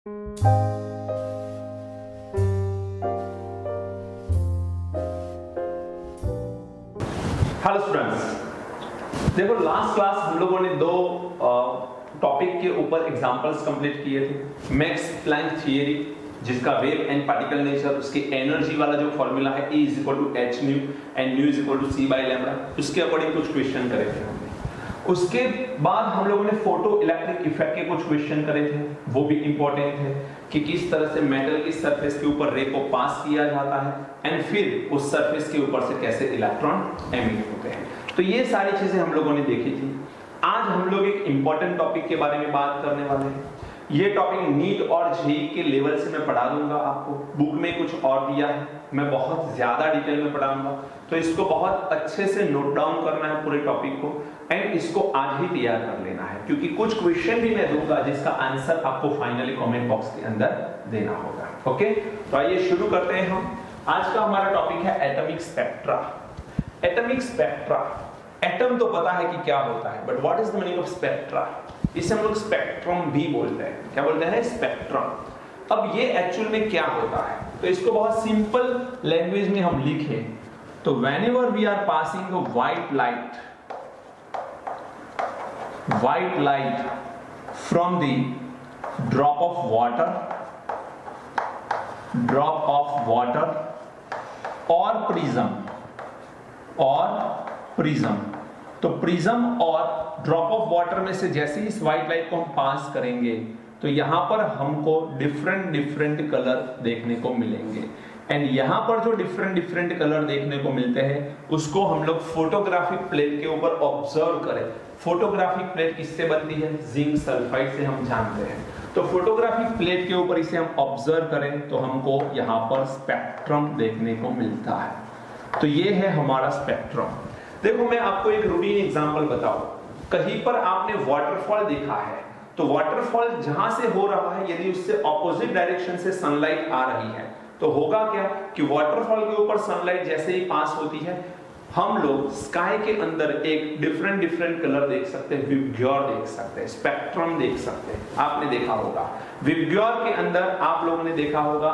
Hello students, देखो last class हम लोगों ने दो टॉपिक के ऊपर एग्जांपल्स कंप्लीट किए थे। मैक्स प्लैंक थियरी जिसका वेव एंड पार्टिकल नेचर, उसकी एनर्जी वाला जो फॉर्मूला है E = h new and new = c/λ, उसके अकॉर्डिंग कुछ क्वेश्चन करे थे हमने। उसके बाद हम लोगों ने फोटो इलेक्ट्रिक इफेक्ट के कुछ क्वेश्चन करे थे, वो भी इंपॉर्टेंट थे कि किस तरह से मेटल की सरफेस के ऊपर रे को पास किया जाता है एंड फिर उस सरफेस के ऊपर से कैसे इलेक्ट्रॉन एमिट होते हैं। तो ये सारी चीजें हम लोगों ने देखी थी। आज हम लोग एक इंपॉर्टेंट टॉपिक के बारे में बात करने वाले हैं। ये टॉपिक नीट और जेईई के लेवल से मैं पढ़ा दूंगा आपको। बुक में कुछ और दिया है, मैं बहुत ज्यादा डिटेल में पढ़ाऊंगा, तो इसको बहुत अच्छे से नोट डाउन करना है पूरे टॉपिक को एंड इसको आज ही तैयार कर लेना है, क्योंकि कुछ क्वेश्चन भी मैं दूंगा जिसका आंसर आपको फाइनली कमेंट बॉक्स के अंदर देना होगा। ओके, तो आइए शुरू करते हैं हम। आज का हमारा टॉपिक है atomic spectra. Atomic spectra, atom तो पता है कि क्या होता है, but what is the meaning of spectra? इसे हम लोग स्पेक्ट्रम भी बोलते हैं। क्या बोलते हैं? स्पेक्ट्रम। अब ये एक्चुअल में क्या होता है, तो इसको बहुत सिंपल लैंग्वेज में हम लिखें तो whenever we are passing a white light from the drop of water or prism, तो प्रिज्म और ड्रॉप ऑफ वाटर में से जैसे ही इस व्हाइट लाइट को हम पास करेंगे तो यहां पर हमको डिफरेंट कलर देखने को मिलेंगे एंड यहां पर जो डिफरेंट कलर देखने को मिलते हैं उसको हम लोग फोटोग्राफिक प्लेट के ऊपर ऑब्जर्व करें। फोटोग्राफिक प्लेट किससे बनती है? जिंक सल्फाइड से, हम जानते हैं। तो फोटोग्राफिक प्लेट के ऊपर इसे हम ऑब्जर्व करें तो हमको यहां पर स्पेक्ट्रम देखने को मिलता है। तो ये है हमारा स्पेक्ट्रम। देखो मैं आपको एक रूटीन एग्जांपल बताऊं। कहीं पर आपने वाटरफॉल देखा है, तो वाटरफॉल जहां से हो रहा है यदि उससे ऑपोजिट डायरेक्शन से सनलाइट आ रही है तो होगा क्या कि वाटरफॉल के ऊपर सनलाइट जैसे ही पास होती है हम लोग स्काई के अंदर एक डिफरेंट कलर देख सकते हैं, विबग्योर देख सकते हैं, स्पेक्ट्रम देख सकते हैं। आपने देखा होगा विबग्योर के अंदर, आप लोगों ने देखा होगा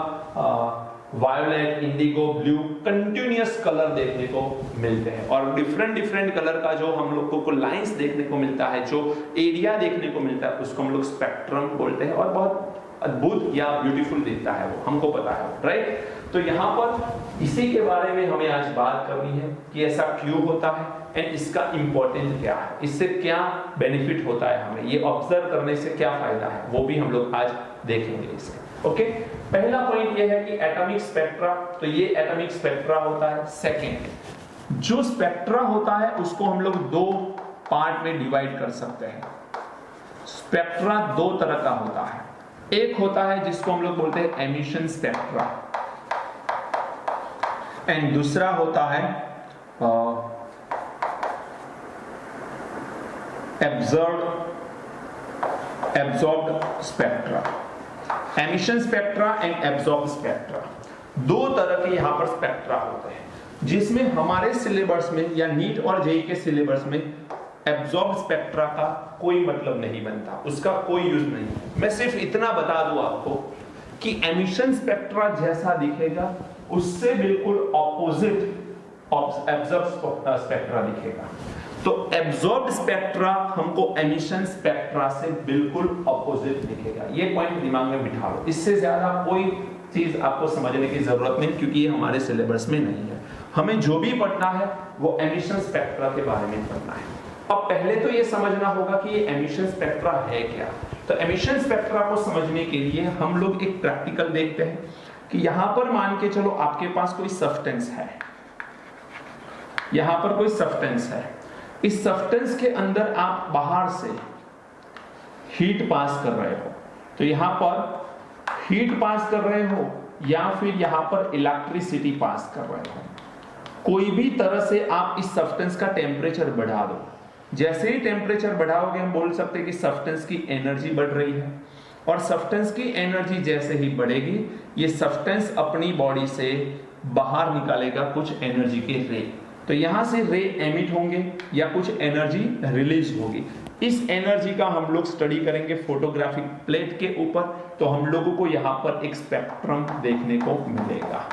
violet, Indigo, blue, continuous colour देखने को मिलते हैं और डिफरेंट कलर का जो हम लोग को लाइंस देखने को मिलता है, जो एरिया देखने को मिलता है, उसको हम लोग स्पेक्ट्रम बोलते हैं और बहुत अद्भुत या ब्यूटीफुल दिखता है वो, हमको पता है, राइट? तो यहाँ पर इसी के बारे में हमें आज बात करनी है कि ऐसा क्यों होता है एंड इसका इंपॉर्टेंस क्या है, इससे क्या बेनिफिट होता है, हमें ये ऑब्जर्व करने से क्या फायदा है, वो भी हम लोग आज देखेंगे इसे। ओके, पहला पॉइंट ये है कि एटॉमिक स्पेक्ट्रा, तो ये एटॉमिक स्पेक्ट्रा होता है। सेकंड, जो स्पेक्ट्रा होता है उसको हम लोग दो पार्ट में डिवाइड कर सकते हैं। स्पेक्ट्रा दो तरह का होता है। एक होता है जिसको हम लोग बोलते हैं एमिशन स्पेक्ट्रा एंड दूसरा होता है absorbed spectra. Emission spectra and absorb spectra, दो तरह के यहां पर स्पेक्ट्रा होते हैं जिसमें हमारे सिलेबस में या नीट और जेईई के सिलेबस में एब्जॉर्ब स्पेक्ट्रा का कोई मतलब नहीं बनता, उसका कोई यूज नहीं। मैं सिर्फ इतना बता दूं आपको कि एमिशन स्पेक्ट्रा जैसा दिखेगा उससे बिल्कुल ऑपोजिट एब्जॉर्ब स्पेक्ट्रा दिखेगा। तो एब्जॉर्ब स्पेक्ट्रा हमको एमिशन स्पेक्ट्रा से बिल्कुल ऑपोजिट दिखेगा। ये पॉइंट दिमाग में बिठा लो, इससे ज्यादा कोई चीज आपको समझने की जरूरत नहीं, क्योंकि ये हमारे सिलेबस में नहीं है। हमें जो भी पढ़ना है वो एमिशन स्पेक्ट्रा के बारे में पढ़ना है। अब पहले तो ये समझना होगा कि ये एमिशन स्पेक्ट्रा है क्या। तो एमिशन स्पेक्ट्रा को समझने के लिए हम लोग एक प्रैक्टिकल देखते हैं कि यहां पर मान के चलो आपके पास कोई सब्सटेंस है, यहां पर कोई सब्सटेंस है, इस सब्सटेंस के अंदर आप बाहर से हीट पास कर रहे हो, तो यहां पर हीट पास कर रहे हो या फिर यहां पर इलेक्ट्रिसिटी पास कर रहे हो, कोई भी तरह से आप इस सब्सटेंस का टेम्परेचर बढ़ा दो। जैसे ही टेम्परेचर बढ़ाओगे हम बोल सकते हैं कि सब्सटेंस की एनर्जी बढ़ रही है और सब्सटेंस की एनर्जी जैसे ही बढ़ेगी ये सब्सटेंस अपनी बॉडी से बाहर निकालेगा कुछ एनर्जी के रे। तो यहां से रे एमिट होंगे या कुछ एनर्जी रिलीज होगी। इस एनर्जी का हम लोग स्टडी करेंगे फोटोग्राफिक प्लेट के ऊपर, तो हम लोगों को यहाँ पर एक स्पेक्ट्रम देखने को मिलेगा।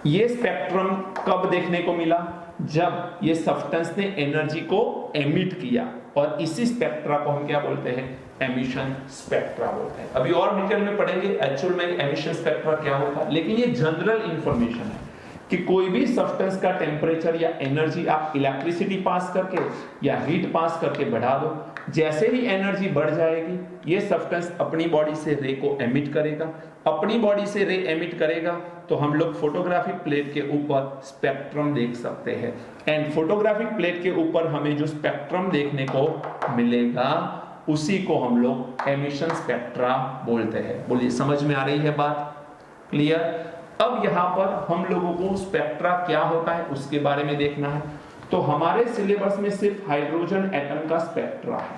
ये स्पेक्ट्रम कब देखने को मिला? जब ये सब्सटेंस ने एनर्जी को एमिट किया, और इसी स्पेक्ट्रा को हम क्या बोलते हैं? एमिशन स्पेक्ट्रा बोलते हैं। अभी और डिटेल में पढ़ेंगे एक्चुअल में एमिशन स्पेक्ट्रा क्या होता है, लेकिन ये जनरल इंफॉर्मेशन है कि कोई भी सब्सटेंस का टेम्परेचर या एनर्जी आप इलेक्ट्रिसिटी पास करके या हीट पास करके बढ़ा दो, जैसे ही एनर्जी बढ़ जाएगी ये सब्सटेंस अपनी बॉडी से रे को एमिट करेगा। अपनी बॉडी से रे एमिट करेगा तो हम लोग फोटोग्राफिक प्लेट के ऊपर स्पेक्ट्रम देख सकते हैं। एंड फोटोग्राफिक प्लेट के ऊपर हमें जो स्पेक्ट्रम देखने को मिलेगा उसी को हम लोग एमिशन स्पेक्ट्रा बोलते हैं। बोलिए समझ में आ रही है बात? क्लियर? अब यहां पर हम लोगों को स्पेक्ट्रा क्या होता है उसके बारे में देखना है। तो हमारे सिलेबस में सिर्फ हाइड्रोजन एटम का स्पेक्ट्रा है।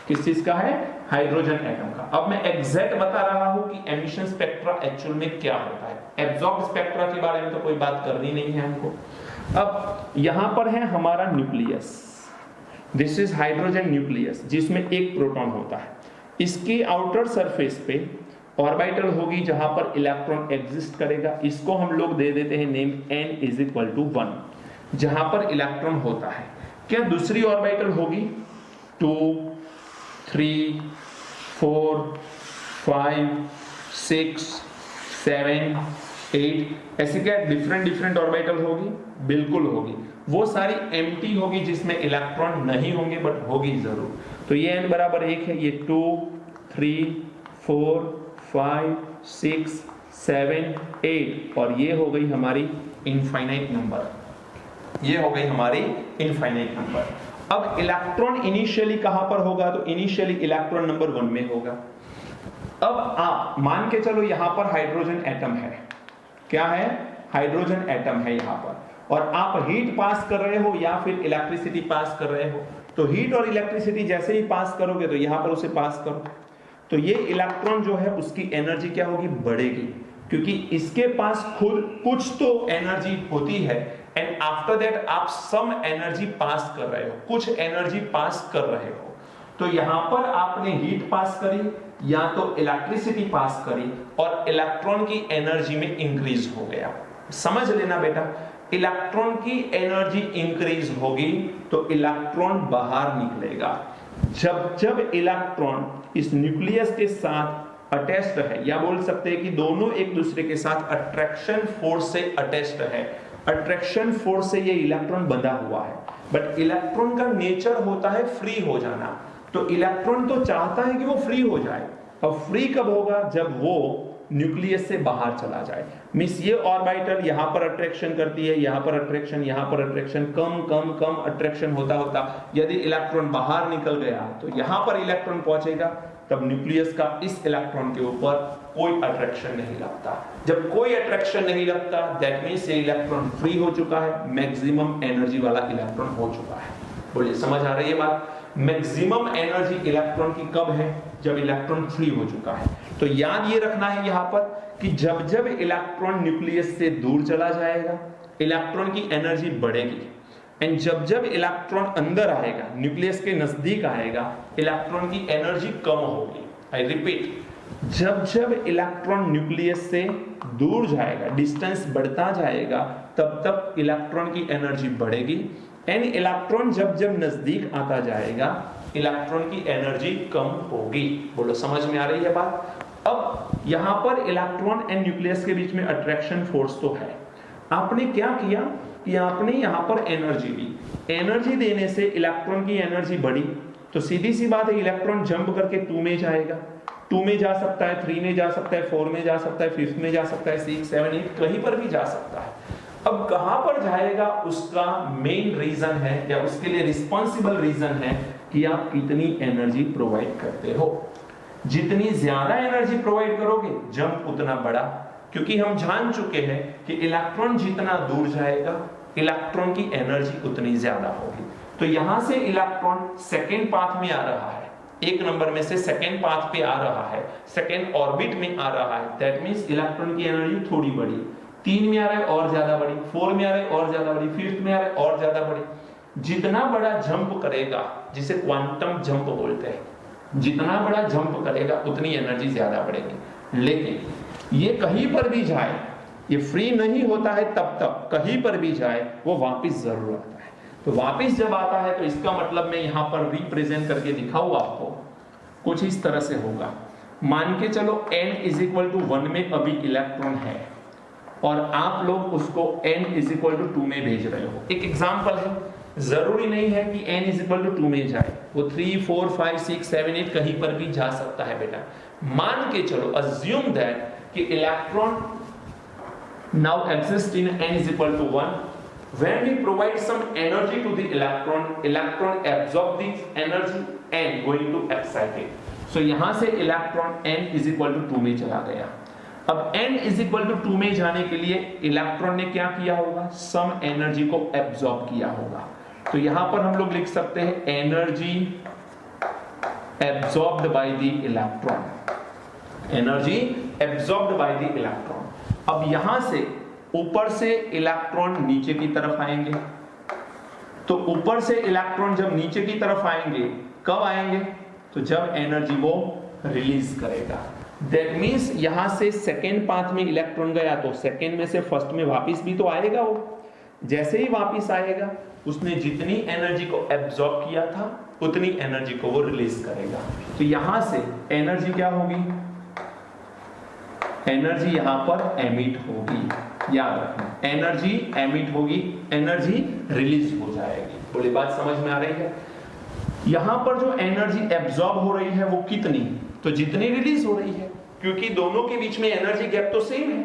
किस चीज का है? हाइड्रोजन एटम का। अब मैं एग्जैक्ट बता रहा हूं कि एमिशन स्पेक्ट्रा एक्चुअल में क्या होता है। एब्जॉर्ब स्पेक्ट्रा के बारे में तो कोई बात करनी नहीं है हमको। अब यहां पर है हमारा nucleus, this is hydrogen nucleus, जिसमें एक प्रोटॉन होता है। इसकी आउटर सरफेस पे ऑर्बिटल होगी जहां पर इलेक्ट्रॉन एग्जिस्ट करेगा। इसको हम लोग दे देते हैं name n is equal to 1, जहां पर इलेक्ट्रॉन होता है। क्या दूसरी ऑर्बिटल होगी? 2, 3, 4, 5, 6, 7, 8 ऐसी क्या डिफरेंट ऑर्बिटल होगी? बिल्कुल होगी। वो सारी एम्प्टी होगी जिसमें इलेक्ट्रॉन नहीं होंगे, बट होगी जरूर। तो ये n बराबर 1 है, ये 2, 3, 4, 5, 6, 7, 8 और ये हो गई हमारी इनफाइनाइट नंबर। ये हो गई हमारी इनफाइनाइट नंबर। अब इलेक्ट्रॉन इनिशियली कहां पर होगा? तो इनिशियली इलेक्ट्रॉन नंबर 1 में होगा। अब आप मान के चलो यहां पर हाइड्रोजन एटम है। क्या है? हाइड्रोजन एटम है यहां पर, और आप हीट पास कर रहे हो या फिर इलेक्ट्रिसिटी पास कर रहे हो। तो हीट और इलेक्ट्रिसिटी जैसे ही पास करोगे तो यहां पर उसे पास करो, तो ये इलेक्ट्रॉन जो है उसकी एनर्जी क्या होगी? बढ़ेगी, क्योंकि इसके पास खुद कुछ तो एनर्जी होती है। एंड आफ्टर दैट आप सम एनर्जी पास कर रहे हो, कुछ एनर्जी पास कर रहे हो। तो यहां पर आपने हीट पास करी या तो इलेक्ट्रिसिटी पास करी, और इलेक्ट्रॉन की एनर्जी में इंक्रीज हो गया। समझ लेना बेटा, इलेक्ट्रॉन की एनर्जी इंक्रीज होगी तो इलेक्ट्रॉन बाहर निकलेगा। जब इलेक्ट्रॉन इस न्यूक्लियस के साथ अटैच्ड है, या बोल सकते हैं कि दोनों एक दूसरे के साथ अट्रैक्शन फोर्स से अटैच्ड है। अट्रैक्शन फोर्स से ये इलेक्ट्रॉन बंधा हुआ है, बट इलेक्ट्रॉन का नेचर होता है फ्री हो जाना। तो इलेक्ट्रॉन तो चाहता है कि वो फ्री हो जाए, और फ्री कब होगा? जब वो न्यूक्लियस से बाहर चला जाए। मींस ये ऑर्बिटल यहां पर अट्रैक्शन करती है, यहां पर अट्रैक्शन, यहां पर अट्रैक्शन, कम कम कम अट्रैक्शन होता होता यदि इलेक्ट्रॉन बाहर निकल गया तो यहां पर इलेक्ट्रॉन पहुंचेगा, तब न्यूक्लियस का इस इलेक्ट्रॉन के ऊपर कोई अट्रैक्शन नहीं लगता। जब कोई अट्रैक्शन नहीं लगता, दैट मींस ये इलेक्ट्रॉन फ्री हो चुका है, मैक्सिमम एनर्जी वाला इलेक्ट्रॉन हो चुका है। बोलिए समझ आ रही है बात? मैक्सिमम एनर्जी इलेक्ट्रॉन की कब है? जब इलेक्ट्रॉन फ्री हो चुका है। तो याद ये रखना है यहां पर कि जब जब इलेक्ट्रॉन न्यूक्लियस से दूर चला जाएगा, इलेक्ट्रॉन की एनर्जी बढ़ेगी। एंड जब जब इलेक्ट्रॉन अंदर आएगा, न्यूक्लियस के नजदीक आएगा, इलेक्ट्रॉन की एनर्जी कम होगी। आई रिपीट, जब जब इलेक्ट्रॉन न्यूक्लियस से दूर जाएगा, डिस्टेंस बढ़ता जाएगा, तब तब इलेक्ट्रॉन की एनर्जी बढ़ेगी। एंड इलेक्ट्रॉन जब जब नजदीक आता जाएगा, इलेक्ट्रॉन की एनर्जी कम होगी। बोलो समझ में आ रही है बात? अब यहां पर इलेक्ट्रॉन एंड न्यूक्लियस के बीच में अट्रैक्शन फोर्स तो है। आपने क्या किया कि आपने यहां पर एनर्जी दी। एनर्जी देने से इलेक्ट्रॉन की एनर्जी बढ़ी, तो सीधी सी बात है इलेक्ट्रॉन जंप करके 2 में जाएगा। 2 में जा सकता है, 3 में जा सकता है, 4 में जा सकता है, 5 में जा सकता है, 6, 7, 8 कहीं पर भी जा सकता है। अब कहां पर जाएगा उसका मेन रीजन है, या उसके लिए रिस्पॉन्सिबल रीजन है कि आप कितनी एनर्जी प्रोवाइड करते हो। जितनी ज्यादा एनर्जी प्रोवाइड करोगे, जंप उतना बड़ा, क्योंकि हम जान चुके हैं कि इलेक्ट्रॉन जितना दूर जाएगा, इलेक्ट्रॉन की एनर्जी उतनी ज्यादा होगी। तो यहां से इलेक्ट्रॉन सेकेंड पाथ में आ रहा है, एक नंबर में से सेकेंड पाथ पे आ रहा है, सेकेंड ऑर्बिट में आ रहा है। दैट मींस इलेक्ट्रॉन की एनर्जी थोड़ी बड़ी। 3 में आ रहा है और ज्यादा बड़ी, 4 में आ रहा है और ज्यादा बड़ी, 5th में आ रहा है और ज्यादा बड़ी। जितना बड़ा जंप करेगा, जिसे क्वांटम जंप बोलते हैं, जितना बड़ा जंप करेगा उतनी एनर्जी ज्यादा बढ़ेगी। लेकिन ये कहीं पर भी जाए, ये फ्री नहीं होता है तब तक, कहीं पर भी जाए वो वापस जरूर आता है। तो वापस जब आता है तो इसका मतलब मैं यहां पर रिप्रेजेंट करके दिखाऊं आपको, कुछ इस तरह से होगा। मान के चलो n = 1 में अभी इलेक्ट्रॉन है और आप लोग उसको n = 2 में भेज रहे हो। एक एग्जांपल है, जरूरी नहीं है कि n = 2 में जाए, वो 3, 4, 5, 6, 7, 8 कहीं पर भी जा सकता है बेटा। मान के चलो, assume that कि electron now exists in n = 1. When we provide some energy to the electron absorb this energy and going to excited. So यहां से इलेक्ट्रॉन n = 2 में चला गया। अब n = 2 में जाने के लिए इलेक्ट्रॉन ने क्या किया होगा, सम एनर्जी को एब्जॉर्ब किया होगा। तो यहां पर हम लोग लिख सकते हैं energy absorbed by the electron, energy absorbed by the electron. अब यहां से ऊपर से इलेक्ट्रॉन नीचे की तरफ आएंगे, तो ऊपर से इलेक्ट्रॉन जब नीचे की तरफ आएंगे, कब आएंगे, तो जब एनर्जी वो रिलीज करेगा। दैट मींस यहां से सेकेंड पाथ में इलेक्ट्रॉन गया तो सेकेंड में से फर्स्ट में वापस भी तो आएगा वो। जैसे ही वापस आएगा, उसने जितनी एनर्जी को एब्जॉर्ब किया था उतनी एनर्जी को वो रिलीज करेगा। तो यहां से एनर्जी क्या होगी, एनर्जी यहां पर एमिट होगी, याद रखना, एनर्जी एमिट होगी, एनर्जी रिलीज हो जाएगी। बोली बात समझ में आ रही है। यहां पर जो एनर्जी एब्जॉर्ब हो रही है वो कितनी, तो जितनी रिलीज हो रही है, क्योंकि दोनों के बीच में एनर्जी गैप तो सेम है,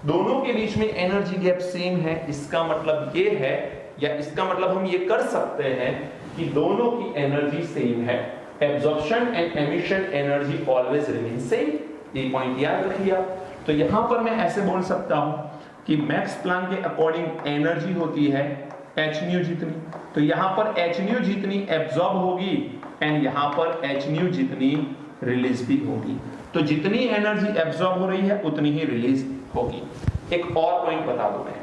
दोनों के बीच में एनर्जी गैप सेम है। इसका मतलब ये है, या इसका मतलब हम ये कर सकते हैं कि दोनों की एनर्जी सेम है। Absorption and emission energy always remain same, ये पॉइंट याद रखिए आप। तो यहां पर मैं ऐसे बोल सकता हूं कि मैक्स प्लैंक के अकॉर्डिंग एनर्जी होती है hν जितनी, तो यहां पर hν जितनी एब्जॉर्ब होगी एंड यहां पर hν जितनी रिलीज भी होगी। तो जितनी एनर्जी एब्जॉर्ब हो रही है उतनी ही रिलीज होगी। एक और पॉइंट बता दूं मैं,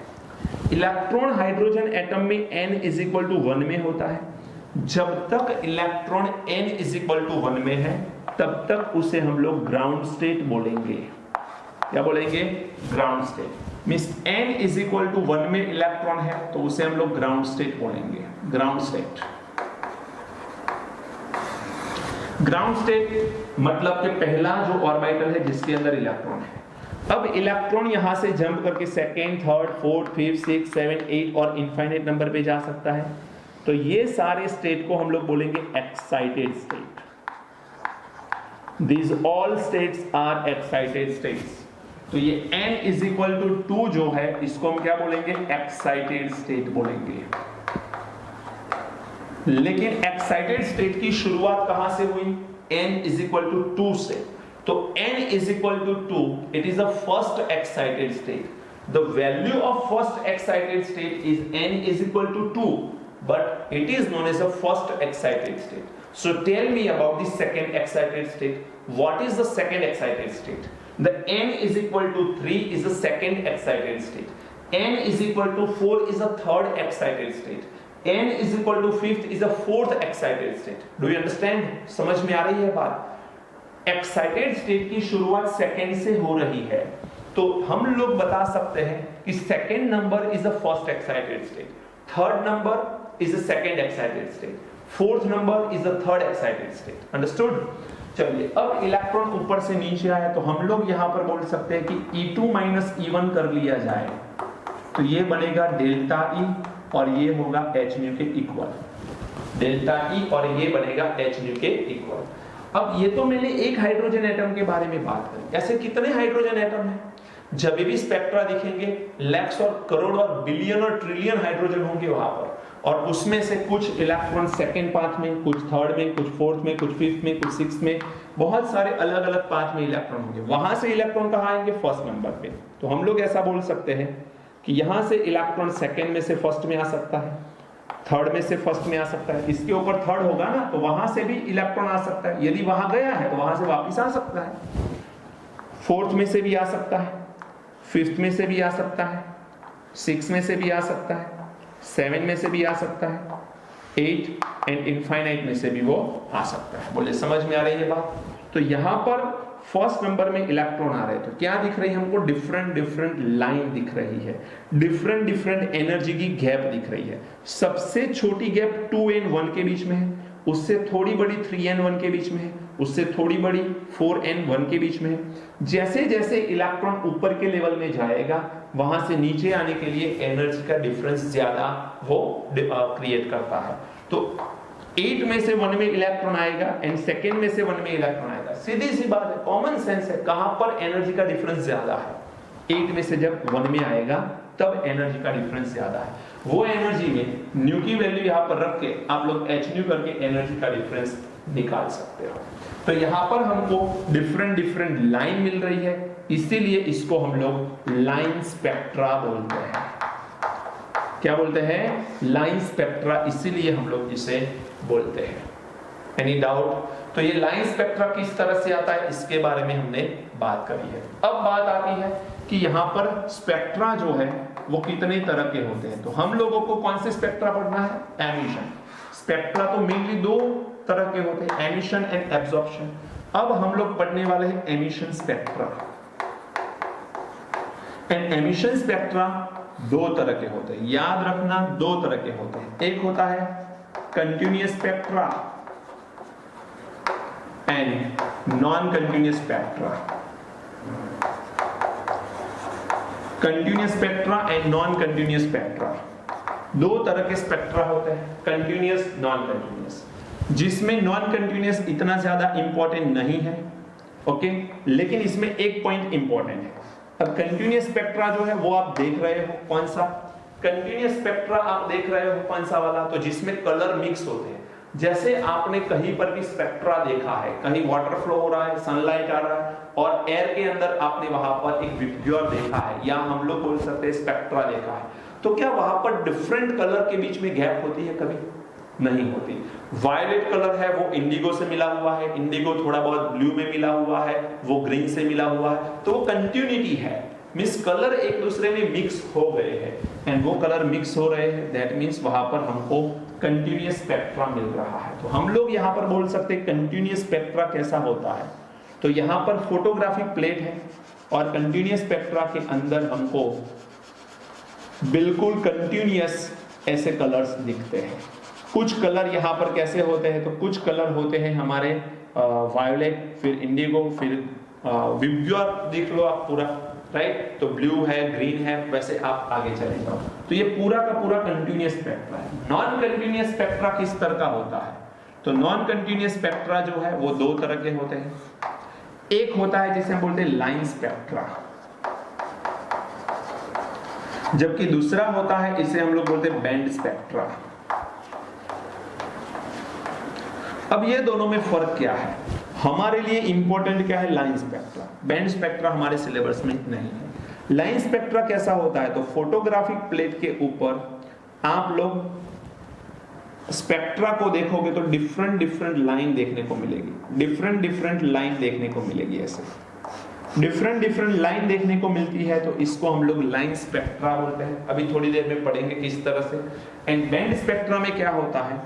इलेक्ट्रॉन हाइड्रोजन एटम में n = 1 में होता है। जब तक इलेक्ट्रॉन n = 1 में है तब तक उसे हम लोग ग्राउंड स्टेट बोलेंगे। क्या बोलेंगे, ग्राउंड स्टेट। मींस n = 1 में इलेक्ट्रॉन है तो उसे हम लोग ग्राउंड स्टेट बोलेंगे, ग्राउंड स्टेट। ग्राउंड स्टेट मतलब कि पहला जो ऑर्बिटल है जिसके अंदर इलेक्ट्रॉन है। अब इलेक्ट्रॉन यहां से जंप करके सेकेंड, थर्ड, फोर्थ, 5, 6, 7, 8 और इनफाइनाइट नंबर पे जा सकता है। तो ये सारे स्टेट को हम लोग बोलेंगे excited state. These all states are excited states। तो ये n = 2 जो है इसको हम क्या बोलेंगे, एक्साइटेड स्टेट बोलेंगे। लेकिन एक्साइटेड स्टेट की शुरुआत कहां से हुई, n = 2 से। तो n = 2, it is the first excited state. The value of first excited state is n = 2, but it is known as the first excited state. So tell me about the second excited state. What is the second excited state? The n = 3 is the second excited state. n = 4 is the third excited state. n = 5 is the fourth excited state. Do you understand? समझ में आ रही है बात? Excited state की शुरुआत second से हो रही है, तो हम लोग बता सकते हैं कि second number is the first excited state, third number is the second excited state, fourth number is the third excited state. Understood? चलिए, अब इलेक्ट्रॉन ऊपर से नीचे आया तो हम लोग यहां पर बोल सकते हैं कि E2 - E1 कर लिया जाए तो ये बनेगा डेल्टा E और ये होगा hν के इक्वल, डेल्टा E और ये बनेगा hν के इक्वल। अब ये तो मैंने एक हाइड्रोजन एटम के बारे में बात करी, ऐसे कितने हाइड्रोजन एटम हैं? जब भी स्पेक्ट्रा दिखेंगे लैक्स और करोड़ और बिलियन और ट्रिलियन हाइड्रोजन होंगे वहां पर, और उसमें से कुछ इलेक्ट्रॉन सेकेंड पाथ में, कुछ थर्ड में, कुछ फोर्थ में, कुछ फिफ्थ में, कुछ सिक्स्थ में, बहुत सारे अलग अलग पाथ में इलेक्ट्रॉन होंगे। वहां से इलेक्ट्रॉन कहां आएंगे? फर्स्ट नंबर पे। तो हम लोग ऐसा बोल सकते हैं कि यहां से इलेक्ट्रॉन सेकेंड में से फर्स्ट में आ सकता है, थर्ड में से फर्स्ट में आ सकता है, इसके ऊपर थर्ड होगा ना तो वहां से भी इलेक्ट्रॉन आ सकता है, यदि वहां गया है तो वहां से वापस आ सकता है, फोर्थ में से भी आ सकता है, 5th में से भी आ सकता है, 6 में से भी आ सकता है, 7 में से भी आ सकता है, 8 एंड इनफाइनाइट में से भी वो आ सकता है। बोले समझ में आ रही है बात? तो यहां पर फर्स्ट नंबर में इलेक्ट्रॉन आ रहे हैं, तो क्या दिख रही है हमको? डिफरेंट डिफरेंट लाइन दिख रही है, डिफरेंट डिफरेंट एनर्जी की गैप दिख रही है। सबसे छोटी गैप 2n1 के बीच में है, उससे थोड़ी बड़ी 3n1 के बीच में है, उससे थोड़ी बड़ी 4n1 के बीच में है। जैसे जैसे इलेक्ट्रॉन ऊपर के लेवल में जाएगा, वहां से नीचे आने के लिए एनर्जी का डिफरेंस ज्यादा वो क्रिएट करता है। तो 8 में से 1 में इलेक्ट्रॉन आएगा एंड सेकेंड में से 1 में इलेक्ट्रॉन आएगा। सीधी सी बात है, कॉमन सेंस है, कहां पर एनर्जी का डिफरेंस ज्यादा है? 8 में से जब 1 में आएगा तब एनर्जी का डिफरेंस ज्यादा है। वो एनर्जी में न्यू की वैल्यू यहां पर रख के आप लोग एच न्यू करके एनर्जी का डिफरेंस निकाल सकते हो। तो यहां पर हमको डिफरेंट डिफरेंट लाइन मिल रही है, इसीलिए इसको हम लोग लाइन स्पेक्ट्रा बोलते हैं। क्या बोलते हैं? लाइन स्पेक्ट्रा, इसीलिए हम लोग इसे बोलते हैं। Any doubt? तो ये लाइन स्पेक्ट्रा किस तरह से आता है, इसके बारे में हमने बात करी है। अब बात आती है कि यहाँ पर स्पेक्ट्रा जो है वो कितने तरह के होते हैं। तो हम लोगों को कौन से स्पेक्ट्रा पढ़ना है? Emission spectra. तो मेनली 2 तरह के होते हैं, एमिशन एंड एब्जॉर्प्शन। अब हम लोग पढ़ने वाले हैं emission spectra. And emission spectra 2 तरह के होते हैं, याद रखना 2 तरह के होते हैं। एक होता है continuous spectra and non continuous spectra. Continuous spectra and non continuous spectra, 2 तरह के स्पेक्ट्रा होते हैं, कंटिन्यूअस, नॉन कंटिन्यूअस। जिसमें नॉन कंटिन्यूअस इतना ज्यादा इंपॉर्टेंट नहीं है, ओके, लेकिन इसमें एक पॉइंट इंपॉर्टेंट है। अब कंटिन्यूअस स्पेक्ट्रा जो है वो आप देख रहे हो, कौन सा कंटिन्यूअस स्पेक्ट्रा आप देख रहे हो? कौन सा वाला? तो जिसमें कलर मिक्स होते हैं। जैसे आपने कहीं पर भी स्पेक्ट्रा देखा है, कहीं वाटर फ्लो हो रहा है, सनलाइट आ रहा है और एयर के अंदर आपने वहां पर एक विब्ग्योर देखा है, या हम लोग बोल सकते हैं स्पेक्ट्रा देखा है, तो क्या वहां पर डिफरेंट कलर के बीच में गैप होती है? कभी नहीं होती। वायलेट कलर है वो इंडिगो से मिला हुआ है, इंडिगो थोड़ा बहुत ब्लू में मिला हुआ है, वो ग्रीन से मिला हुआ है, तो वो कंटिन्यूटी है। मींस कलर एक दूसरे में मिक्स हो गए हैं, एंड वो कलर मिक्स हो रहे हैं, दैट मींस वहां पर हमको कंटिन्यूअस स्पेक्ट्रा मिल रहा है। तो हम लोग यहां पर बोल सकते हैं कंटिन्यूअस स्पेक्ट्रा कैसा होता है। तो यहां पर फोटोग्राफिक प्लेट है और कंटिन्यूअस स्पेक्ट्रा के अंदर हमको बिल्कुल कंटिन्यूअस ऐसे कलर्स दिखते हैं। कुछ कलर यहाँ पर कैसे होते हैं? तो कुछ कलर होते हैं हमारे वायोलेट, फिर इंडिगो, फिर विब्ग्योर देख लो आप पूरा, राइट? तो ब्लू है, ग्रीन है, वैसे आप आगे चले जाओ। तो ये पूरा का पूरा कंटिन्यूअस स्पेक्ट्रा है। नॉन कंटिन्यूअस स्पेक्ट्रा किस तरह का होता है? तो नॉन कंटिन्यूअस स्पेक्ट्रा जो है वो 2 तरह के होते हैं। एक होता है जिसे हम बोलते हैं लाइन स्पेक्ट्रा, जबकि दूसरा होता है इसे हम लोग बोलते हैं बैंड स्पेक्ट्रा। अब ये दोनों में फर्क क्या है? हमारे लिए इंपॉर्टेंट क्या है? Line spectra. बैंड स्पेक्ट्रा हमारे सिलेबस में नहीं है। लाइन स्पेक्ट्रा कैसा होता है? तो फोटोग्राफिक प्लेट के ऊपर आप लोग स्पेक्ट्रा को देखोगे तो डिफरेंट डिफरेंट लाइन देखने को मिलेगी, डिफरेंट डिफरेंट लाइन देखने को मिलेगी। ऐसे डिफरेंट डिफरेंट लाइन देखने को मिलती है, तो इसको हम लोग लाइन स्पेक्ट्रा बोलते हैं। अभी थोड़ी देर में पढ़ेंगे किस तरह से। एंड बैंड स्पेक्ट्रा में क्या होता है?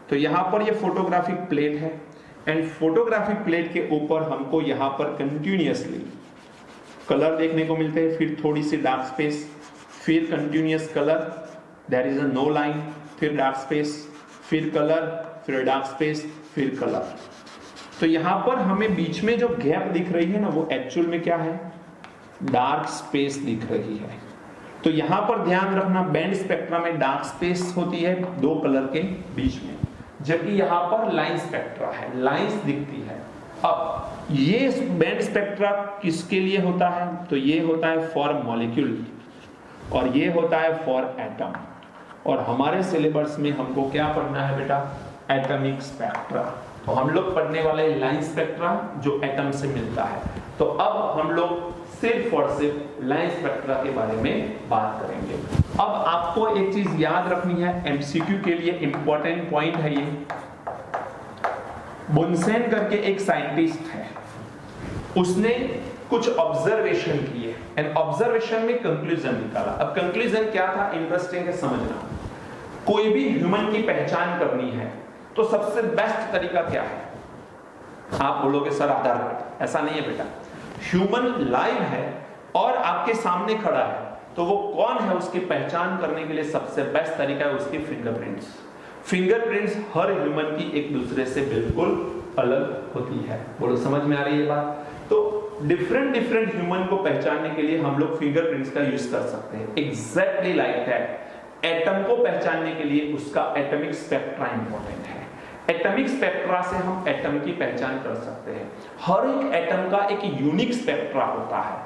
तो यहाँ पर ये फोटोग्राफिक प्लेट है एंड फोटोग्राफिक प्लेट के ऊपर हमको यहाँ पर कंटिन्यूअसली कलर देखने को मिलते हैं, फिर थोड़ी सी डार्क स्पेस, फिर continuous colour, there is a no line, फिर डार्क स्पेस, फिर कलर, फिर डार्क स्पेस, फिर कलर। तो यहाँ पर हमें बीच में जो गैप दिख रही है ना, वो एक्चुअल में क्या है? डार्क स्पेस दिख रही है। तो यहाँ पर ध्यान रखना, बैंड स्पेक्ट्रा में डार्क स्पेस होती है 2 कलर के बीच में, जबकि यहाँ पर लाइन स्पेक्ट्रा है, लाइंस दिखती है। अब ये बैंड स्पेक्ट्रा किसके लिए होता है? तो ये होता है फॉर मॉलिक्यूल और ये होता है फॉर एटम। और हमारे सिलेबस में हमको क्या पढ़ना है बेटा? Atomic spectra. तो हम लोग पढ़ने वाले लाइन स्पेक्ट्रा जो एटम से मिलता है। तो अब हम लोग सिर्फ और सिर्फ लाइन स्पेक्ट्रा के बारे में बात करेंगे। अब आपको एक चीज याद रखनी है, एमसीक्यू के लिए इंपॉर्टेंट पॉइंट है ये। बुनसेन करके एक साइंटिस्ट है, उसने कुछ ऑब्जर्वेशन किए एंड ऑब्जर्वेशन में कंक्लूजन निकाला। अब कंक्लूजन क्या था, इंटरेस्टिंग है समझना। कोई भी ह्यूमन की पहचान करनी है तो सबसे बेस्ट तरीका क्या है? आप बोलोगे सर आधार कार्ड। ऐसा नहीं है बेटा, ह्यूमन लाइव है और आपके सामने खड़ा है तो वो कौन है उसकी पहचान करने के लिए सबसे बेस्ट तरीका है उसके फिंगरप्रिंट्स। फिंगरप्रिंट्स हर ह्यूमन की एक दूसरे से बिल्कुल अलग होती है। बोलो समझ में आ रही है बात? तो डिफरेंट ह्यूमन को पहचानने के लिए हम लोग फिंगरप्रिंट्स का यूज कर सकते हैं। एग्जैक्टली लाइक दैट एटम को पहचानने के लिए उसका एटॉमिक स्पेक्ट्रा इंपॉर्टेंट है। एटॉमिक स्पेक्ट्रा से हम एटम की पहचान कर सकते हैं। हर एक एटम का एक यूनिक स्पेक्ट्रा होता है।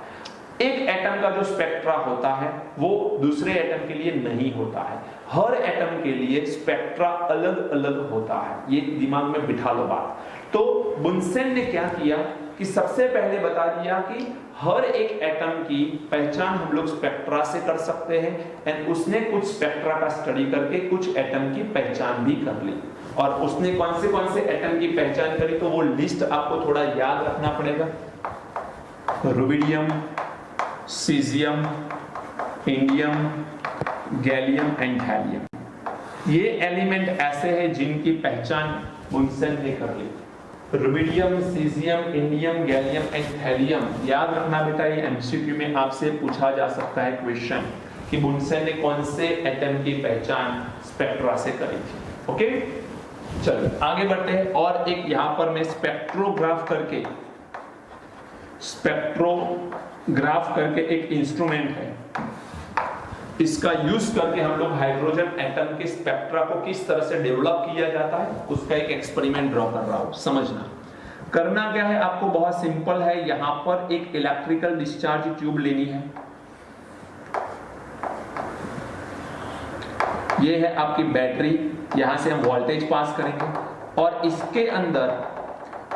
एक एटम का जो स्पेक्ट्रा होता है वो दूसरे एटम के लिए नहीं होता है। हर एटम के लिए स्पेक्ट्रा अलग अलग होता है। ये दिमाग में बिठा लो बात। तो बुनसेन ने क्या किया कि सबसे पहले बता दिया कि हर एक एटम की पहचान हम लोग स्पेक्ट्रा से कर सकते हैं एंड उसने कुछ स्पेक्ट्रा का स्टडी करके कुछ एटम की पहचान भी कर ली। और उसने कौन से एटम की पहचान करी तो वो लिस्ट आपको थोड़ा याद रखना पड़ेगा। Rubidium, caesium, indium, gallium and thallium. ये एलिमेंट ऐसे हैं जिनकी पहचान बुनसेन ने कर ली। Rubidium, caesium, indium, gallium and thallium. याद रखना बेटा, ये एमसीक्यू में आपसे पूछा जा सकता है क्वेश्चन कि बुनसेन ने कौन से एटम की पहचान स्पेक्ट्रा से करी थी। ओके, चलो आगे बढ़ते हैं। और एक यहां पर मैं स्पेक्ट्रोग्राफ करके एक इंस्ट्रूमेंट है, इसका यूज करके हम लोग हाइड्रोजन एटम के स्पेक्ट्रा को किस तरह से डेवलप किया जाता है उसका एक एक्सपेरिमेंट ड्रॉ कर रहा हूं। समझना करना क्या है आपको, बहुत सिंपल है। यहां पर एक इलेक्ट्रिकल डिस्चार्ज ट्यूब लेनी है। ये है आपकी बैटरी, यहां से हम वोल्टेज पास करेंगे और इसके अंदर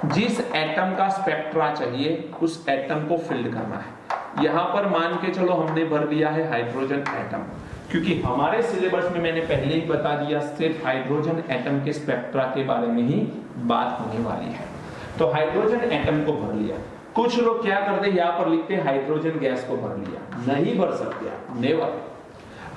जिस एटम का स्पेक्ट्रा चाहिए उस एटम को फिल्ड करना है। यहां पर मान के चलो हमने भर दिया है हाइड्रोजन एटम, क्योंकि हमारे सिलेबस में मैंने पहले ही बता दिया सिर्फ हाइड्रोजन एटम के स्पेक्ट्रा के बारे में ही बात होने वाली है। तो हाइड्रोजन एटम को भर लिया। कुछ लोग क्या करते हैं, यहां पर लिखते हैं हाइड्रोजन गैस को भर लिया। नहीं भर सकते आप, नेवर।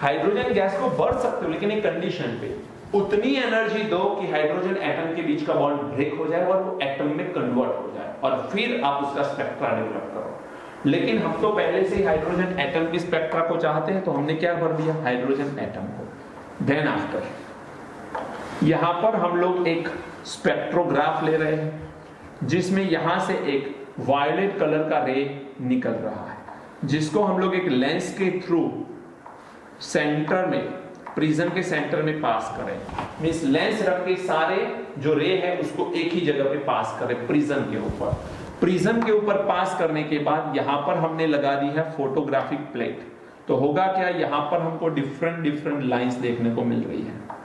हाइड्रोजन गैस को भर सकते हो लेकिन एक कंडीशन पे, उतनी एनर्जी दो कि हाइड्रोजन एटम के बीच का बॉन्ड ब्रेक हो जाए और वो एटम में कन्वर्ट हो जाए और फिर आप उसका स्पेक्ट्रा डेवलप करो। लेकिन हम तो पहले से ही हाइड्रोजन एटम की स्पेक्ट्रा को चाहते हैं तो हमने क्या भर दिया, हाइड्रोजन एटम को। देन आफ्टर यहां पर हम लोग एक स्पेक्ट्रोग्राफ ले रहे हैं जिसमें यहां से एक वायलेट कलर का रे निकल रहा है, जिसको हम लोग एक लेंस के थ्रू सेंटर में, प्रिज्म के सेंटर में पास करें। मींस लेंस रख के सारे जो रे है उसको एक ही जगह पे पास करें प्रिज्म के ऊपर। प्रिज्म के ऊपर पास करने के बाद यहां पर हमने लगा दी है फोटोग्राफिक प्लेट। तो होगा क्या, यहां पर हमको डिफरेंट लाइंस देखने को मिल रही है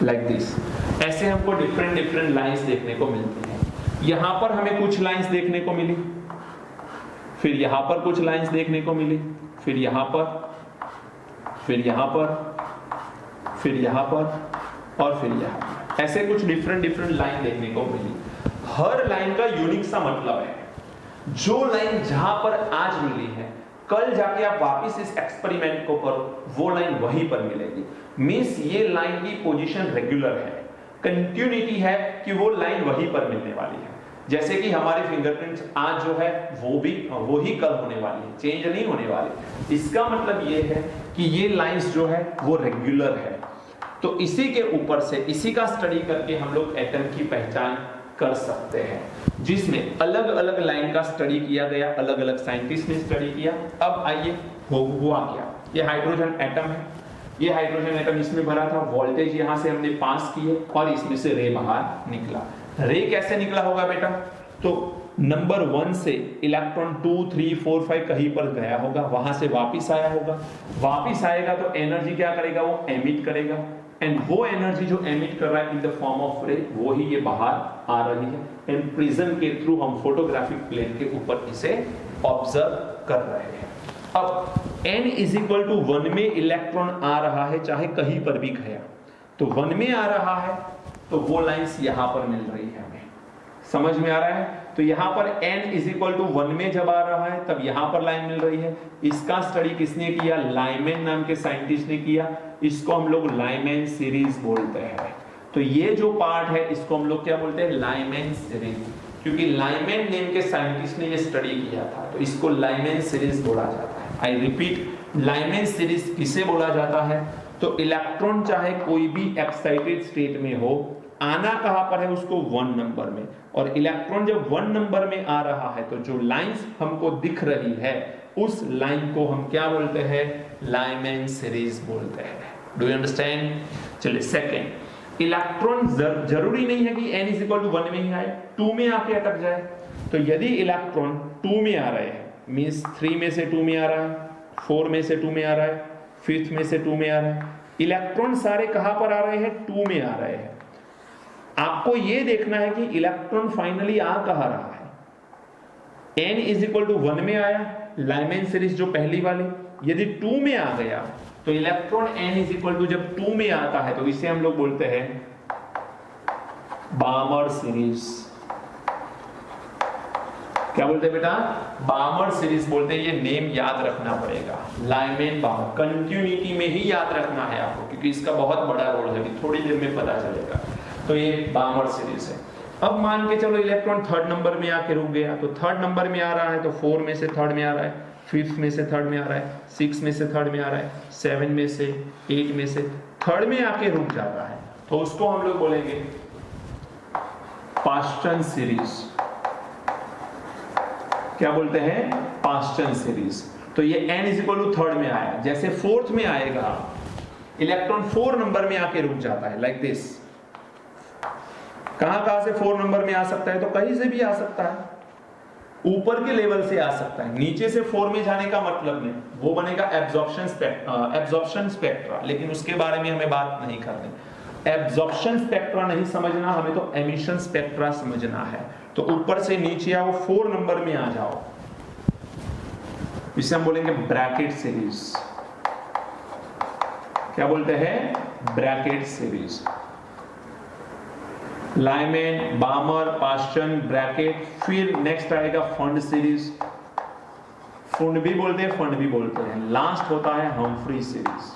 लाइक दिस। ऐसे हमको डिफरेंट लाइंस देखने को मिलती है। यहां पर हमें कुछ लाइंस देखने को मिली, फिर यहां पर कुछ लाइंस देखने को मिली, फिर यहां पर, फिर यहां पर, फिर यहां पर और फिर यहां पर। ऐसे कुछ डिफरेंट लाइन देखने को मिली। हर लाइन का यूनिक सा मतलब है। जो लाइन जहां पर आज मिली है कल जाके आप वापस इस एक्सपेरिमेंट को करो, वो लाइन वहीं पर मिलेगी। मींस ये लाइन की पोजीशन रेगुलर है, कंटिन्यूटी है कि वो लाइन वहीं पर मिलने वाली है। जैसे कि हमारे फिंगरप्रिंट्स आज जो है वो ही कल होने वाली है, चेंज नहीं होने वाली। इसका मतलब ये है कि ये लाइंस जो है वो रेगुलर है। तो इसी के ऊपर से, इसी का स्टडी करके हम लोग एटम की पहचान कर सकते हैं, जिसमें अलग अलग लाइन का स्टडी किया गया, अलग अलग साइंटिस्ट ने स्टडी किया। अब आइए हुआ क्या, ये हाइड्रोजन एटम है, ये हाइड्रोजन एटम इसमें भरा था, वोल्टेज यहां से हमने पास किए और इसमें से रे बाहर निकला। रे कैसे निकला होगा बेटा, तो नंबर 1 से इलेक्ट्रॉन 2, 3, 4, 5 कहीं पर गया होगा, वहां से वापिस आया होगा। वापिस आएगा तो एनर्जी क्या करेगा, वो एमिट करेगा एंड वो एनर्जी जो एमिट कर रहा है इन द फॉर्म ऑफ रे, वो ही ये बाहर आ रही है एंड प्रिज्म के थ्रू हम फोटोग्राफिक प्लेट के ऊपर इसे ऑब्जर्व कर रहे हैं। अब n = 1 में इलेक्ट्रॉन आ रहा है, चाहे कहीं पर भी गया, तो 1 में आ रहा है तो वो लाइंस यहां पर मिल रही है हमें। समझ में आ रहा है? तो यहाँ पर n इज इक्वल टू 1 में जब आ रहा है तब यहाँ पर लाइन मिल रही है। इसका स्टडी किसने किया? लाइमैन नाम के साइंटिस्ट ने किया। इसको हम लोग लाइमैन सीरीज बोलते हैं। तो ये जो पार्ट है इसको हम लोग क्या बोलते हैं? लाइमैन सीरीज, क्योंकि लाइमैन नेम के साइंटिस्ट ने ये स्टडी किया था, तो इसको लाइमैन सीरीज बोला जाता है। आई रिपीट, लाइमैन सीरीज किसे बोला जाता है? तो इलेक्ट्रॉन चाहे कोई भी एक्साइटेड स्टेट में हो, आना कहां पर है? उसको 1 नंबर में। और इलेक्ट्रॉन जब 1 नंबर में आ रहा है तो जो लाइंस हमको दिख रही है उस लाइन को हम क्या बोलते हैं? लाइमैन सीरीज बोलते हैं। Do you understand? चलिए सेकंड, इलेक्ट्रॉन जरूरी नहीं है कि n इज इक्वल टू 1 में ही आए, 2 में आके अटक जाए। तो यदि इलेक्ट्रॉन 2 में आ रहे हैं, मींस 3 में से 2 में आ रहा है, 4 में से 2 में आ रहा है, 5th में से 2 में आ रहा है, इलेक्ट्रॉन सारे कहां पर आ रहे हैं? 2 में आ रहे हैं। आपको यह देखना है कि इलेक्ट्रॉन फाइनली आ कहां रहा है। n इज इक्वल टू 1 में आया, लाइमैन सीरीज जो पहली वाली, यदि 2 में आ गया तो electron n is equal to जब 2 में आता है तो इसे हम लोग बोलते हैं बामर सीरीज। क्या बोलते हैं बेटा? बामर सीरीज बोलते हैं। ये नेम याद रखना पड़ेगा, लाइमैन बामर। कंटिन्यूटी में ही याद रखना है आपको, क्योंकि इसका बहुत बड़ा रोल है, थोड़ी देर में पता चलेगा। तो ये बामर सीरीज है। अब मान के चलो इलेक्ट्रॉन 3rd नंबर में आके रुक गया, तो 3rd नंबर में आ रहा है तो 4 में से 3rd में आ रहा है, 5th में से 3rd में आ रहा है, 6 में से 3rd में आ रहा है, 7 में से, 8 में से 3rd में आके रुक जाता है, तो उसको हम लोग बोलेंगे पास्टन सीरीज। क्या बोलते हैं? Paschen series. तो ये n is equal to 3rd में आया, जैसे 4th में आएगा इलेक्ट्रॉन 4 नंबर में आके रुक जाता है, लाइक दिस। कहां से 4 नंबर में आ सकता है? तो कहीं से भी आ सकता है, ऊपर के लेवल से आ सकता है, नीचे से 4 में जाने का मतलब नहीं, वो बनेगा एब्जॉर्प्शन स्पेक्ट्रा, लेकिन उसके बारे में हमें बात नहीं करनी। एब्जॉर्प्शन स्पेक्ट्रा नहीं समझना हमें, तो एमिशन स्पेक्ट्रा समझना है। तो ऊपर से नीचे आओ, 4 नंबर में आ जाओ, इसे हम बोलेंगे ब्रैकेट सीरीज। क्या बोलते हैं? Brackett series. Lyman, बामर, Paschen, bracket, फिर नेक्स्ट आएगा फंड सीरीज। फंड भी बोलते हैं, फंड भी बोलते हैं। लास्ट होता है हम्फ्री सीरीज।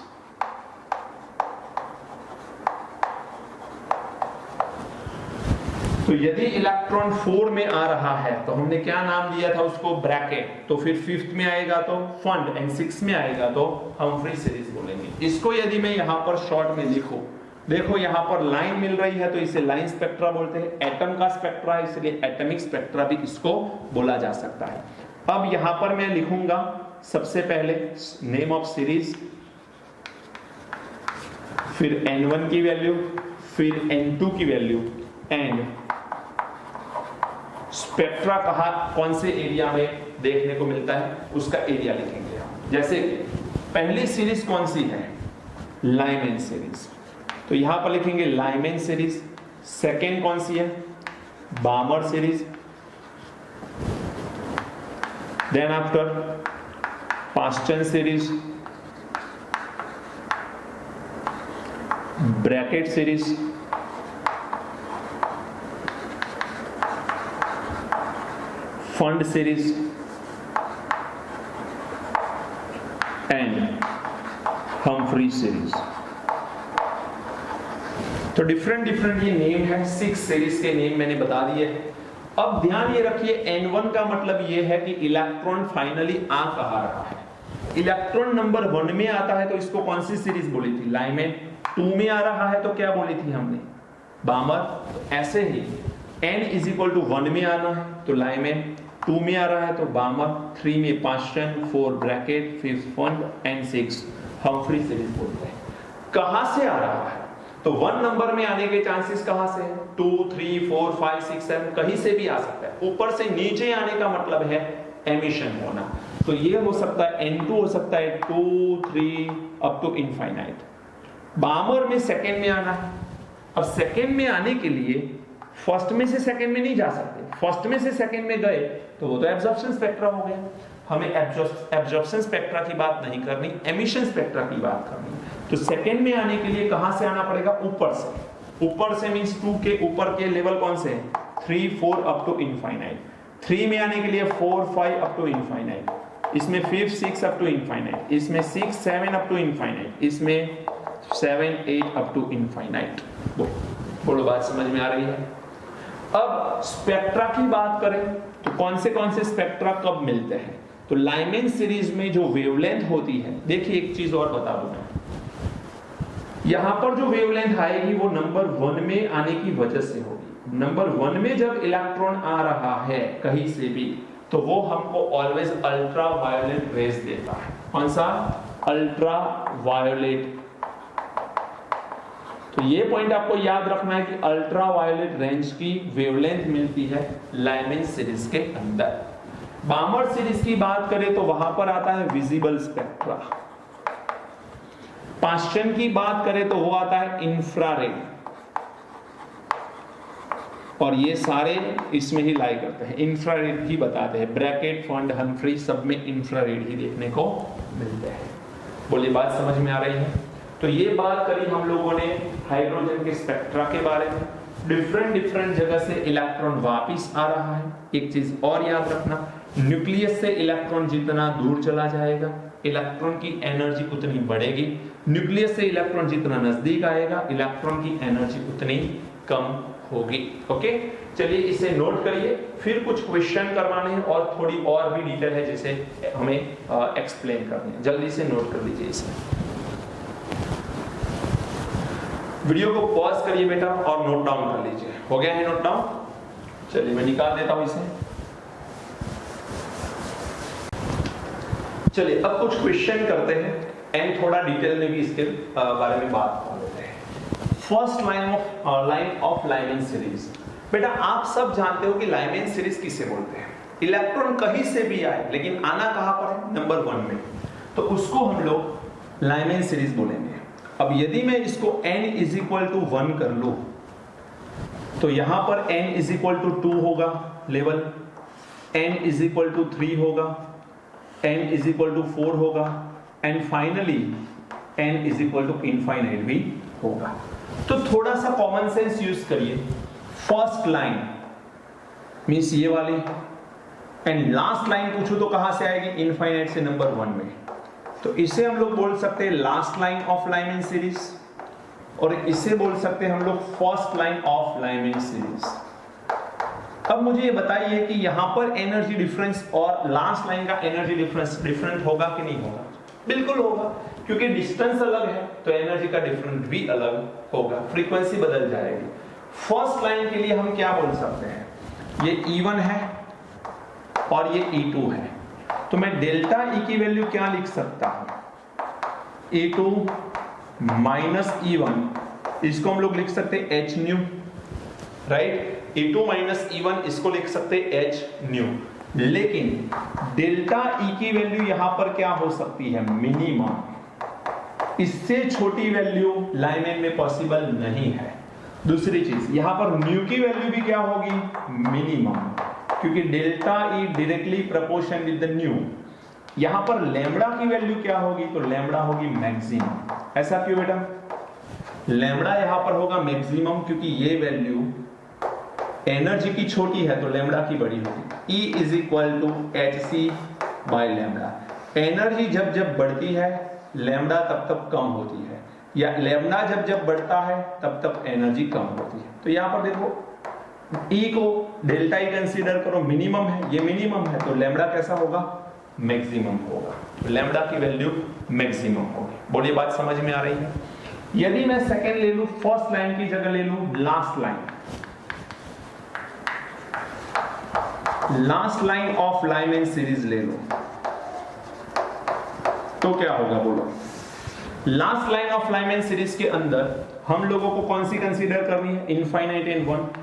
तो यदि इलेक्ट्रॉन 4 में आ रहा है तो हमने क्या नाम दिया था उसको? ब्रैकेट। तो फिर 5th में आएगा तो फंड, एंड 6 में आएगा तो हम्फ्री सीरीज बोलेंगे। इसको यदि मैं यहां पर शॉर्ट में लिखूं, देखो यहां पर लाइन मिल रही है तो इसे लाइन स्पेक्ट्रा बोलते हैं। एटम का स्पेक्ट्रा है, इसलिए एटॉमिक स्पेक्ट्रा भी इसको बोला जा सकता है। अब यहां पर मैं लिखूंगा सबसे पहले नेम ऑफ सीरीज, फिर n1 की वैल्यू, फिर n2 की वैल्यू, एंड स्पेक्ट्रा कहा कौन से एरिया में देखने को मिलता है उसका एरिया लिखेंगे। जैसे पहली सीरीज कौन सी है? लाइमैन सीरीज, तो यहां पर लिखेंगे लाइमैन सीरीज। सेकेंड कौन सी है? Balmer series. Then after Paschen series, Brackett series, Pfund series and Humphreys series. तो डिफरेंट ये नेम है, 6 सीरीज के नेम मैंने बता दिए। अब ध्यान ये रखिए, n1 का मतलब ये है कि इलेक्ट्रॉन फाइनली आ कहां रहा है। इलेक्ट्रॉन नंबर 1 में आता है तो इसको कौन सी सीरीज बोली थी? लाइमैन। 2 में आ रहा है तो क्या बोली थी हमने? बामर। तो ऐसे ही n इज इक्वल टू 1 में आना है तो लाइमैन, 2 में आ रहा है तो बामर, 3 में Paschen, 4 bracket, 5 fund and 6 Humphry series बोलते हैं। कहां से आ रहा है? तो 1 नंबर में आने के चांसेस कहां से है? 2, 3, 4, 5, 6, 7 कहीं से भी आ सकता है। ऊपर से नीचे आने का मतलब है एमिशन होना। तो ये हो सकता है n2, हो सकता है 2, 3 अप टू इनफाइनाइट। बामर में सेकेंड में आना है। अब सेकेंड में आने के लिए फर्स्ट में से सेकेंड में नहीं जा सकते। फर्स्ट में से सेकेंड में गए तो वो तो एब्जॉर्प्शन स्पेक्ट्रा हो गया। हमें एब्जॉर्प्शन स्पेक्ट्रा की बात नहीं करनी, एमिशन स्पेक्ट्रा की बात करनी। तो सेकेंड में आने के लिए कहां से आना पड़ेगा? ऊपर से। ऊपर से मींस 2 के ऊपर के लेवल कौन से हैं? 3 4 अप टू इनफाइनाइट, 3 में आने के लिए 4 5 अप टू इनफाइनाइट, इसमें 5 6 अप टू इनफाइनाइट, इसमें 6 7 अप टू इनफाइनाइट, इसमें 7 8 अप टू इनफाइनाइट। बोलो बात समझ में आ रही है? अब स्पेक्ट्रा की बात करें तो कौन से स्पेक्ट्रा कब मिलते हैं? तो लाइमेन सीरीज में जो वेवलेंथ होती है, देखिए एक चीज और बता दूं मैं, यहां पर जो वेवलेंथ आएगी वो नंबर 1 में आने की वजह से होगी। नंबर 1 में जब इलेक्ट्रॉन आ रहा है कहीं से भी, तो वो हमको ऑलवेज अल्ट्रा वायोलेट रेज देता है। कौन सा? Ultra violet. तो ये पॉइंट आपको याद रखना है कि अल्ट्रा वायोलेट रेंज की वेवलेंथ मिलती है लाइमेन सीरीज के अंदर। बामर सीरीज की बात करें तो वहां पर आता है विजिबल स्पेक्ट्रा। पाश्चन की बात करें तो वो आता है इंफ्रारेड, और ये सारे इसमें ही लाई करते हैं, इंफ्रारेड ही बताते हैं। ब्रैकेट, फंड, हम्फ्री सब में इंफ्रारेड ही देखने को मिलते हैं। बोलिए बात समझ में आ रही है? तो ये बात करी हम लोगों ने हाइड्रोजन के स्पेक्ट्रा के बारे में। डिफरेंट जगह से इलेक्ट्रॉन वापिस आ रहा है। एक चीज और याद रखना, न्यूक्लियस से इलेक्ट्रॉन जितना दूर चला जाएगा, इलेक्ट्रॉन की एनर्जी उतनी बढ़ेगी। न्यूक्लियस से इलेक्ट्रॉन जितना नजदीक आएगा, इलेक्ट्रॉन की एनर्जी उतनी कम होगी। ओके, चलिए इसे नोट करिए। फिर कुछ क्वेश्चन करवाने हैं और थोड़ी और भी डिटेल है जिसे हमें एक्सप्लेन करनी है। जल्दी से नोट कर लीजिए इसे। वीडियो को पॉज करिए बेटा और नोट डाउन कर लीजिए। हो गया है नोट डाउन? चलिए मैं निकाल देता हूं इसे। चलिए अब कुछ क्वेश्चन करते हैं एंड थोड़ा डिटेल में भी इसके बारे में बात कर लेते हैं। First line of Lyman series. बेटा आप सब जानते हो कि लाइमेन सीरीज किसे बोलते हैं? इलेक्ट्रॉन कहीं से भी आए लेकिन आना कहां पर है? नंबर 1 में, तो उसको हम लोग लाइमेन सीरीज बोलेंगे। अब यदि मैं इसको n इज इक्वल टू 1 कर लूं तो यहां पर n इज इक्वल टू 2 होगा level, n is equal to 3 होगा, n इज इक्वल टू 4 होगा, and finally n is equal to infinite भी होगा। तो थोड़ा सा कॉमन सेंस यूज करिए। फर्स्ट लाइन मींस ये वाली, एंड लास्ट लाइन पूछूं तो कहां से आएगी? इनफाइनाइट से नंबर 1 में। तो इसे हम लोग बोल सकते हैं last line of Lyman series, और इसे बोल सकते हैं हम लोग first line of Lyman series. अब मुझे ये बताइए कि यहां पर एनर्जी डिफरेंस और लास्ट लाइन का एनर्जी डिफरेंस डिफरेंट होगा कि नहीं होगा? बिल्कुल होगा, क्योंकि डिस्टेंस अलग है तो एनर्जी का डिफरेंस भी अलग होगा, फ्रीक्वेंसी बदल जाएगी। फर्स्ट लाइन के लिए हम क्या बोल सकते हैं? ये E1 है और ये E2 है, तो मैं डेल्टा E की वैल्यू क्या लिख सकता हूं? E2 माइनस E1, इसको हम लोग लिख सकते हैं h new, right? E2 minus E1 इसको लिख सकते हैं h न्यू। लेकिन डेल्टा E की वैल्यू यहां पर क्या हो सकती है? मिनिमम। इससे छोटी वैल्यू लाइमेन में पॉसिबल नहीं है। दूसरी चीज, यहां पर न्यू की वैल्यू भी क्या होगी? मिनिमम, क्योंकि delta E directly proportion with the new. यहां पर लैम्बडा की वैल्यू क्या होगी? तो लैम्बडा होगी मैक्सिमम। ऐसा क्यों बेटा? लैम्बडा यहां पर होगा मैक्सिमम क्योंकि ये वैल्यू एनर्जी की छोटी है तो लैम्बडा की बड़ी होगी। E is equal to hc by lambda. Energy जब जब बढ़ती है लैम्बडा तब तब कम होती है, या लैम्बडा जब जब बढ़ता है तब तब एनर्जी कम होती है। तो यहां पर देखो E को डेल्टा E कंसीडर करो, मिनिमम है, ये मिनिमम है, तो लैम्बडा कैसा होगा? मैक्सिमम होगा। तो लैम्बडा की वैल्यू मैक्सिमम होगी। बोलिए बात समझ में आ रही है? यदि मैं सेकंड ले लूं, फर्स्ट लाइन की जगह ले लूं last line, last line of Lyman series ले लो, तो क्या होगा? बोलो। Last line of Lyman series के अंदर हम लोगों को कौन सी कंसीडर करनी है? Infinite and 1।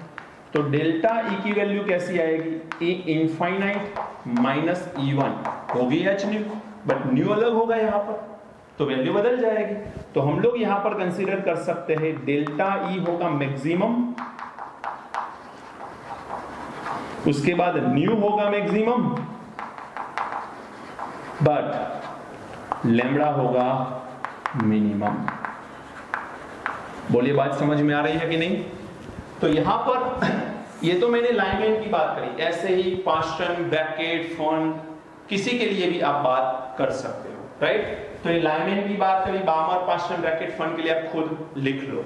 तो डेल्टा E की वैल्यू कैसी आएगी? E इनफाइनाइट माइनस E1 होगी h न्यू, बट न्यू अलग होगा यहां पर, तो वैल्यू बदल जाएगी। तो हम लोग यहां पर कंसीडर कर सकते हैं डेल्टा E होगा मैक्सिमम, उसके बाद न्यू होगा मैक्सिमम, बट लैम्बडा होगा मिनिमम। बोलिए बात समझ में आ रही है कि नहीं? तो यहां पर ये तो मैंने लाइनमैन की बात करी, ऐसे ही पास्टन, ब्रैकेट, फॉन्ट, किसी के लिए भी आप बात कर सकते हो, राइट। तो ये लाइनमैन की बात करी, बामर, पास्टन, ब्रैकेट, फॉन्ट के लिए आप खुद लिख लो।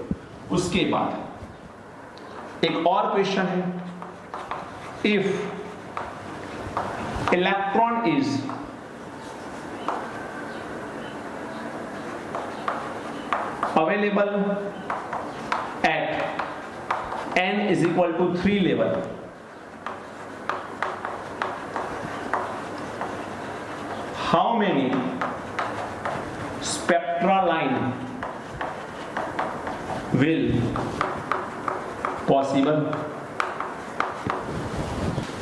उसके बाद एक और क्वेश्चन है, if electron is available at n is equal to 3 level, how many spectra line will possible?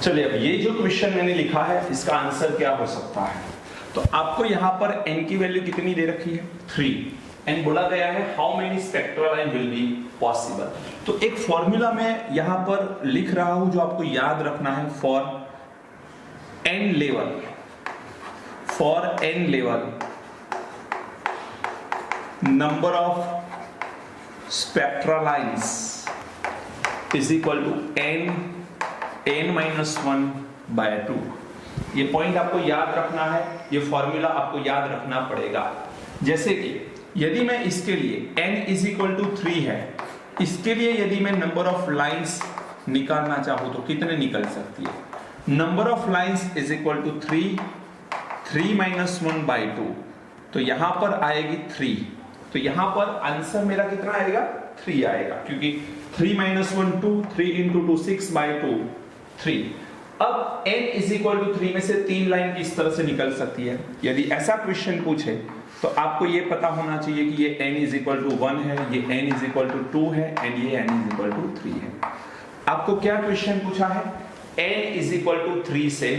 चलिए, अब ये जो क्वेश्चन मैंने लिखा है इसका आंसर क्या हो सकता है। तो आपको यहां पर n की वैल्यू कितनी दे रखी है, 3, एंड बोला गया है how many spectral line will be possible. तो एक फॉर्मूला मैं यहां पर लिख रहा हूं जो आपको याद रखना है, for n level number of spectral lines is equal to n-1/2। ये पॉइंट आपको याद रखना है, ये फॉर्मूला आपको याद रखना पड़ेगा। जैसे कि यदि मैं इसके लिए n इज इक्वल टू 3 है, इसके लिए यदि मैं नंबर ऑफ लाइंस निकालना चाहूं तो कितने निकल सकती है, number of lines is equal to 3 minus 1/2, तो यहां पर आएगी 3, तो यहां पर आंसर मेरा कितना आएगा, 3 आएगा, क्योंकि 3 माइनस 1 2, 3 इंटू 2 6/2 3। अब n इज इक्वल टू 3 में से 3 लाइन किस तरह से निकल सकती है, यदि ऐसा क्वेश्चन पूछे तो आपको ये पता होना चाहिए कि ये n इज इक्वल टू 1 है, ये n इज इक्वल टू 2 है, एंड ये n इज इक्वल टू 3 है। आपको क्या क्वेश्चन पूछा है, n इज इक्वल टू 3 से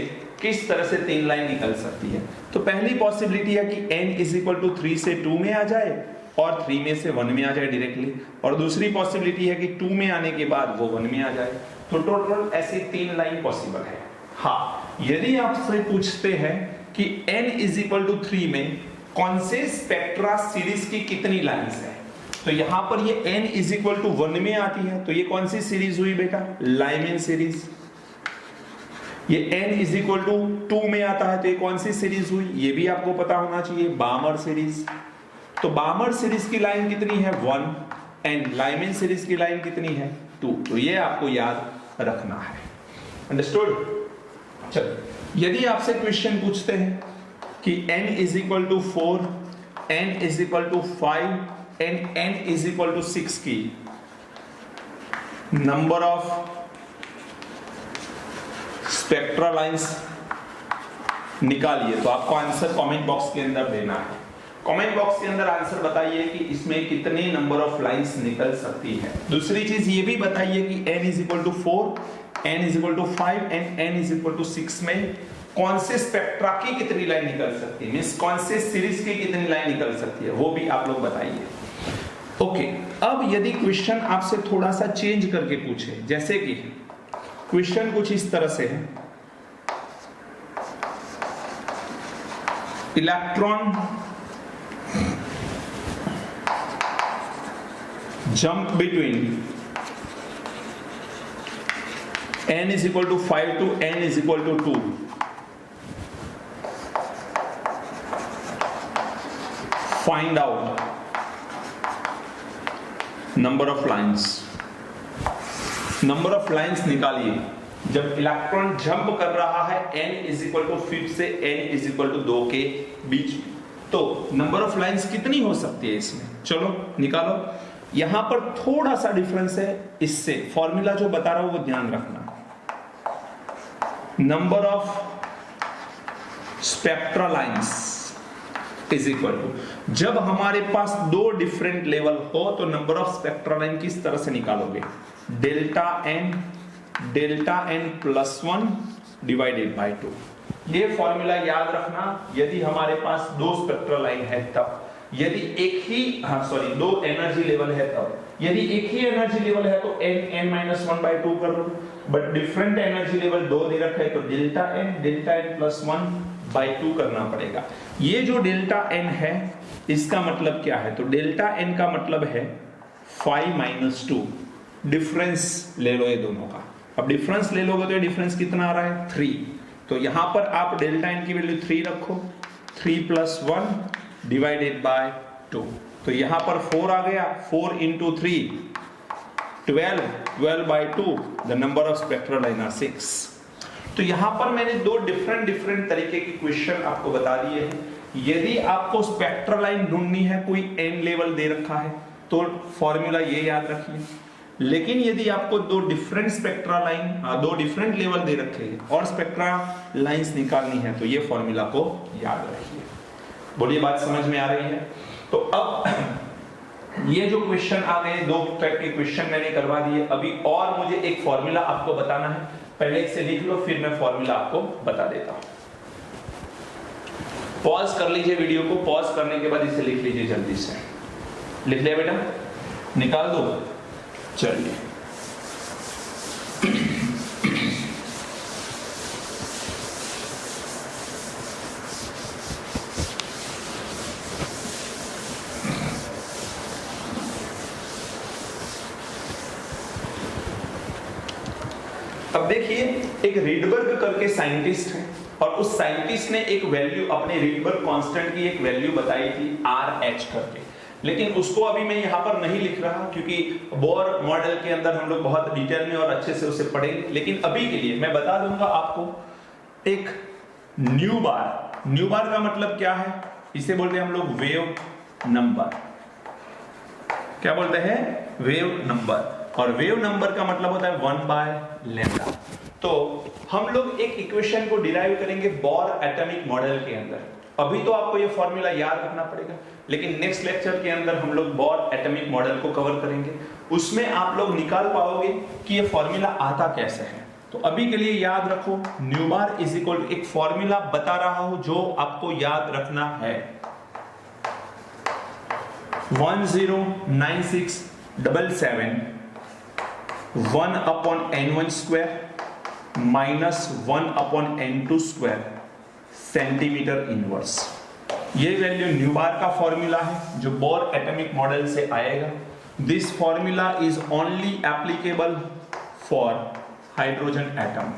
किस तरह से 3 लाइन निकल सकती है। तो पहली पॉसिबिलिटी है कि n इज इक्वल टू 3 से 2 में आ जाए और 3 में से 1 में आ जाए डायरेक्टली, और दूसरी पॉसिबिलिटी है कि 2 में आने के बाद वो 1 में आ जाए। तो टोटल ऐसी 3 लाइन पॉसिबल है। हाँ, यदि आपसे पूछते हैं कि n इज इक्वल टू 3 में कौन से स्पेक्ट्रा सीरीज की कितनी लाइंस है, तो यहां पर ये n इज इक्वल टू 1 में आती है, तो ये कौन सी सीरीज हुई बेटा, लाइमैन सीरीज। ये n इज इक्वल टू 2 में आता है, तो ये कौन सी सीरीज हुई, ये भी आपको पता होना चाहिए, बामर सीरीज। तो बामर सीरीज की लाइन कितनी है, 1, एंड लाइमैन सीरीज की लाइन कितनी है, 2। तो ये आपको याद रखना है, अंडरस्टूड। चलो, यदि आपसे क्वेश्चन पूछते हैं कि n is equal to 4, n is equal to 5 and n is equal to 6 की नंबर ऑफ स्पेक्ट्रा लाइंस निकालिए, तो आपको आंसर कमेंट बॉक्स के अंदर देना है। कमेंट बॉक्स के अंदर आंसर बताइए कि इसमें कितने नंबर ऑफ लाइंस निकल सकती है। दूसरी चीज ये भी बताइए कि n is equal to 4, n is equal to 5 and n is equal to 6 में कौन से स्पेक्ट्रा की कितनी लाइन निकल सकती है, मींस कौन से सीरीज की कितनी लाइन निकल सकती है, वो भी आप लोग बताइए। ओके, अब यदि क्वेश्चन आपसे थोड़ा सा चेंज करके पूछे, जैसे कि क्वेश्चन कुछ इस तरह से है, electron jump between n is equal to 5 to n is equal to 2, find out number of lines। Number of lines निकालिए जब इलेक्ट्रॉन जंप कर रहा है n इज इक्वल टू 5 से n इज इक्वल टू 2 के बीच, तो नंबर ऑफ लाइंस कितनी हो सकती है इसमें, चलो निकालो। यहां पर थोड़ा सा डिफरेंस है, इससे फॉर्मूला जो बता रहा हूं वो ध्यान रखना। Number of spectra lines is equal to, जब हमारे पास दो डिफरेंट लेवल हो तो नंबर ऑफ स्पेक्ट्रा लाइन किस तरह से निकालोगे, delta N plus 1 divided by 2। ये फॉर्मूला याद रखना यदि हमारे पास दो स्पेक्ट्रल लाइन है तब, यदि एक ही दो एनर्जी लेवल है तब। यदि एक ही एनर्जी लेवल है तो n-1/2 कर लो, बट डिफरेंट एनर्जी लेवल दो दे रखा है तो डेल्टा n प्लस 1/2 करना पड़ेगा। ये जो डेल्टा n है इसका मतलब क्या है, तो डेल्टा n का मतलब है 5 - 2, डिफरेंस ले लो ये दोनों का, अब डिफरेंस ले लोगे तो ये डिफरेंस कितना आ रहा है 3, तो यहां पर आप डेल्टा n की वैल्यू 3 रखो, 3 + 1 डिवाइडेड बाय 2, तो यहां पर 4 आ गया, 4 × 3 12, 12 by 2, the number of spectral line are 6। तो यहां पर मैंने दो डिफरेंट तरीके की क्वेश्चन आपको बता दिए हैं। यदि आपको स्पेक्ट्रल लाइन ढूंढनी है, कोई n लेवल दे रखा है, तो फॉर्मूला ये याद रखिए। लेकिन यदि आपको दो डिफरेंट स्पेक्ट्रा लाइन, दो डिफरेंट लेवल दे रखे हैं और स्पेक्ट्रा लाइंस निकालनी है, तो ये फॉर्मूला को याद रखिए। बोलिए बात समझ में आ रही है? तो अब ये जो क्वेश्चन आ गए, दो टाइप के क्वेश्चन मैंने करवा दिए। अभी और मुझे एक फॉर्मूला आपको बताना है, पहले इसे लिख लो, फिर मैं फॉर्मूला आपको बता देता हूं। पॉज कर लीजिए वीडियो को, पॉज करने के बाद इसे लिख लीजिए जल्दी से। लिख लिया बेटा? निकाल दो, चलिए। अब देखिए, एक रीडबर्ग करके साइंटिस्ट है और उस साइंटिस्ट ने एक वैल्यू, अपने रीडबर्ग कांस्टेंट की एक वैल्यू बताई थी RH करके, लेकिन उसको अभी मैं यहां पर नहीं लिख रहा क्योंकि बोर मॉडल के अंदर हम लोग बहुत डिटेल में और अच्छे से उसे पढ़ेंगे। लेकिन अभी के लिए मैं बता दूंगा आपको एक न्यू बार। न्यू बार का मतलब क्या है? इसे बोलते हैं हम लोग वेव नंबर। क्या बोलते हैं? Wave number. और वेव नंबर का मतलब होता है 1/λ। तो हम लोग एक इक्वेशन को डिराइव करेंगे बोर एटॉमिक मॉडल के अंदर। अभी तो आपको ये फॉर्मूला याद रखना पड़ेगा, लेकिन नेक्स्ट लेक्चर के अंदर हम लोग बोर एटॉमिक मॉडल को कवर करेंगे। उसमें आप लोग निकाल पाओगे कि ये फॉर्मूला आता कैसे है। तो अभी के लिए याद रखो, nu bar is equal to, एक फॉर्मूला बता रहा हूं जो आपको याद रखना है, 109677 1/n1² minus 1/n2² centimetre inverse. ये वैल्यू न्यू बार का फॉर्मूला है जो बोर एटॉमिक मॉडल से आएगा। This formula is only applicable for hydrogen atom.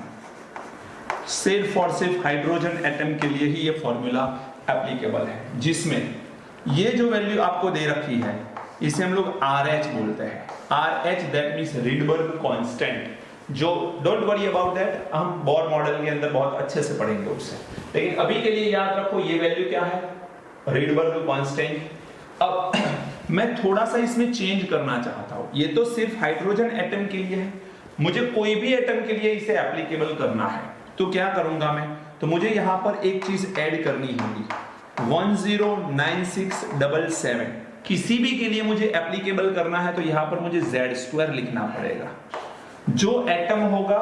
सिर्फ और सिर्फ हाइड्रोजन एटम के लिए ही ये फॉर्मूला एप्लीकेबल है, जिसमें ये जो वैल्यू आपको दे रखी है इसे हम लोग RH बोलते हैं। RH दैट मींस रीडबर्ग कांस्टेंट, जो डोंट वरी अबाउट दैट, हम बोर मॉडल के अंदर बहुत अच्छे से पढ़ेंगे उससे। लेकिन अभी के लिए याद रखो ये वैल्यू क्या है, रीडबर्ग कांस्टेंट। अब मैं थोड़ा सा इसमें चेंज करना चाहता हूं। ये तो सिर्फ हाइड्रोजन एटम के लिए है, मुझे कोई भी एटम के लिए इसे एप्लीकेबल करना है। तो क्या करूंगा मैं, तो मुझे यहां पर एक चीज ऐड करनी होगी, 109677 किसी भी के लिए मुझे एप्लीकेबल करना है तो यहां पर मुझे Z² लिखना पड़ेगा। जो एटम होगा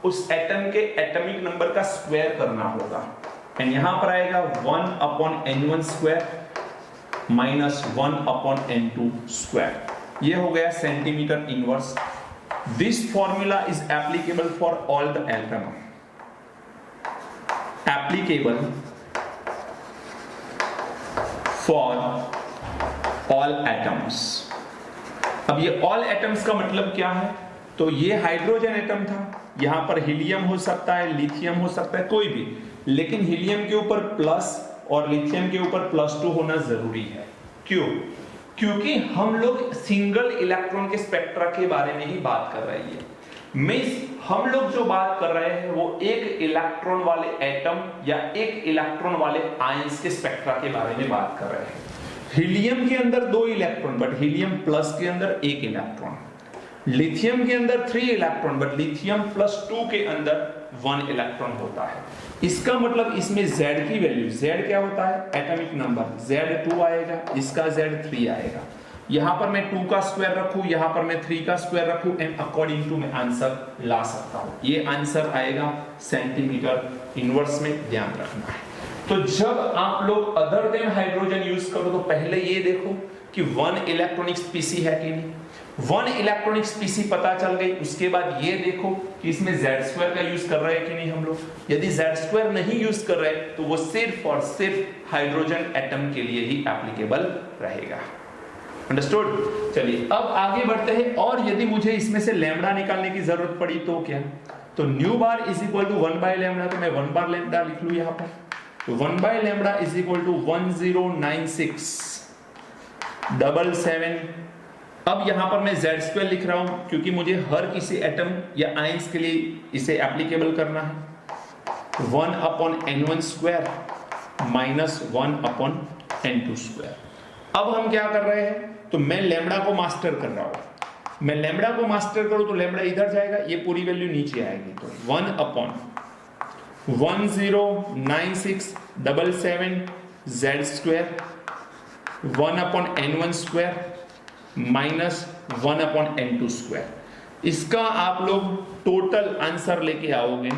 उस एटम के एटॉमिक नंबर का स्क्वायर करना होगा, एंड यहां पर आएगा 1/n1² माइनस 1/n2²। ये हो गया centimetre inverse. This formula is applicable for all the atom, applicable for all atoms. अब ये ऑल एटम्स का मतलब क्या है, तो ये हाइड्रोजन एटम था, यहां पर हीलियम हो सकता है, लिथियम हो सकता है, कोई भी, लेकिन हीलियम के ऊपर प्लस और लिथियम के ऊपर +2 होना जरूरी है। क्यों? क्योंकि हम लोग सिंगल इलेक्ट्रॉन के स्पेक्ट्रा के बारे में ही बात कर रहे हैं। मींस हम लोग जो बात कर रहे हैं वो एक इलेक्ट्रॉन वाले एटम या एक इलेक्ट्रॉन वाले आयंस के स्पेक्ट्रा के बारे में बात कर रहे हैं। हीलियम के अंदर 2 इलेक्ट्रॉन, बट हीलियम प्लस के अंदर 1 इलेक्ट्रॉन। लिथियम के अंदर 3 इलेक्ट्रॉन, बट लिथियम +2 के अंदर 1 इलेक्ट्रॉन होता है। इसका मतलब इसमें Z की वैल्यू, Z क्या होता है, एटॉमिक नंबर, Z2 आएगा, इसका Z3 आएगा। यहां पर मैं 2 का स्क्वायर रखूं, यहां पर मैं 3 का स्क्वायर रखूं, एंड अकॉर्डिंग टू मैं आंसर ला सकता हूं। ये आंसर आएगा सेंटीमीटर इनवर्स में, ध्यान रखना है। तो जब आप लोग अदर देन हाइड्रोजन यूज करो तो पहले ये देखो कि 1 इलेक्ट्रॉनिक स्पीसी है कि नहीं। 1 इलेक्ट्रॉनिक स्पीसी पता चल गई, उसके बाद ये देखो कि इसमें Z² का यूज कर रहे हैं कि नहीं हम लोग। यदि Z² नहीं यूज कर रहे तो वो सिर्फ और सिर्फ हाइड्रोजन एटम के लिए ही एप्लीकेबल रहेगा। अंडरस्टूड। चलिए अब आगे बढ़ते हैं, और यदि मुझे इसमें से लैम्बडा निकालने की जरूरत पड़ी तो क्या, तो nu bar is equal to 1 by lambda, तो मैं 1 बार लैम्बडा लिख लूं यहां पर, तो 1 by lambda is equal to 109677। अब यहां पर मैं z² लिख रहा हूं क्योंकि मुझे हर किसी एटम या आयंस के लिए इसे एप्लीकेबल करना है। 1/n1² minus 1/n2²। अब हम क्या कर रहे हैं, तो मैं लैम्बडा को मास्टर कर रहा हूं, मैं लैम्बडा को मास्टर करूं तो लैम्बडा इधर जाएगा, ये पूरी वैल्यू नीचे आएगी, तो 1/109677 z² 1/n1² माइनस 1/n2²। इसका आप लोग टोटल आंसर लेके आओगे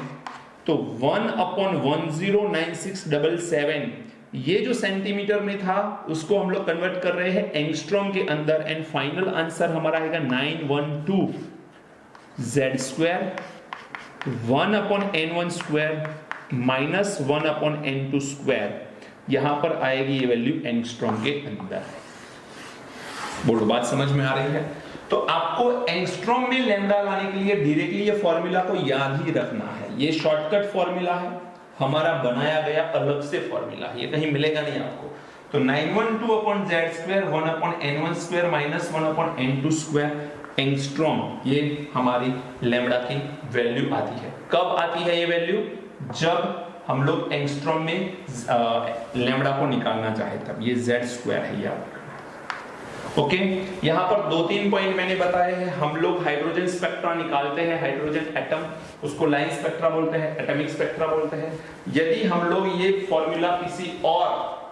तो 1/109677, ये जो सेंटीमीटर में था उसको हम लोग कन्वर्ट कर रहे हैं एंगस्ट्रॉम के अंदर, एंड फाइनल आंसर हमारा आएगा 912 z² 1/n1² माइनस 1/n2²। यहां पर आएगी ये वैल्यू एंगस्ट्रॉम के अंदर। बोलो बात समझ में आ रही है। तो आपको एंगस्ट्रॉम में लैम्बडा लाने के लिए डायरेक्टली ये फॉर्मूला को याद ही रखना है, ये शॉर्टकट फॉर्मूला है, हमारा बनाया गया अलग से फॉर्मूला है, ये कहीं मिलेगा नहीं आपको। तो 912/z² 1/n1² minus 1/n2² angstrom, ये हमारी लैम्बडा की वैल्यू आती है। कब आती है ये वैल्यू, जब हम लोग एंगस्ट्रॉम में लैम्बडा को निकालना चाहे तब। ये z² है यार, ओके। यहां पर 2-3 पॉइंट मैंने बताए हैं। हम लोग हाइड्रोजन स्पेक्ट्रा निकालते हैं, हाइड्रोजन एटम, उसको लाइन स्पेक्ट्रा बोलते हैं, एटॉमिक स्पेक्ट्रा बोलते हैं। यदि हम लोग ये फॉर्मूला किसी और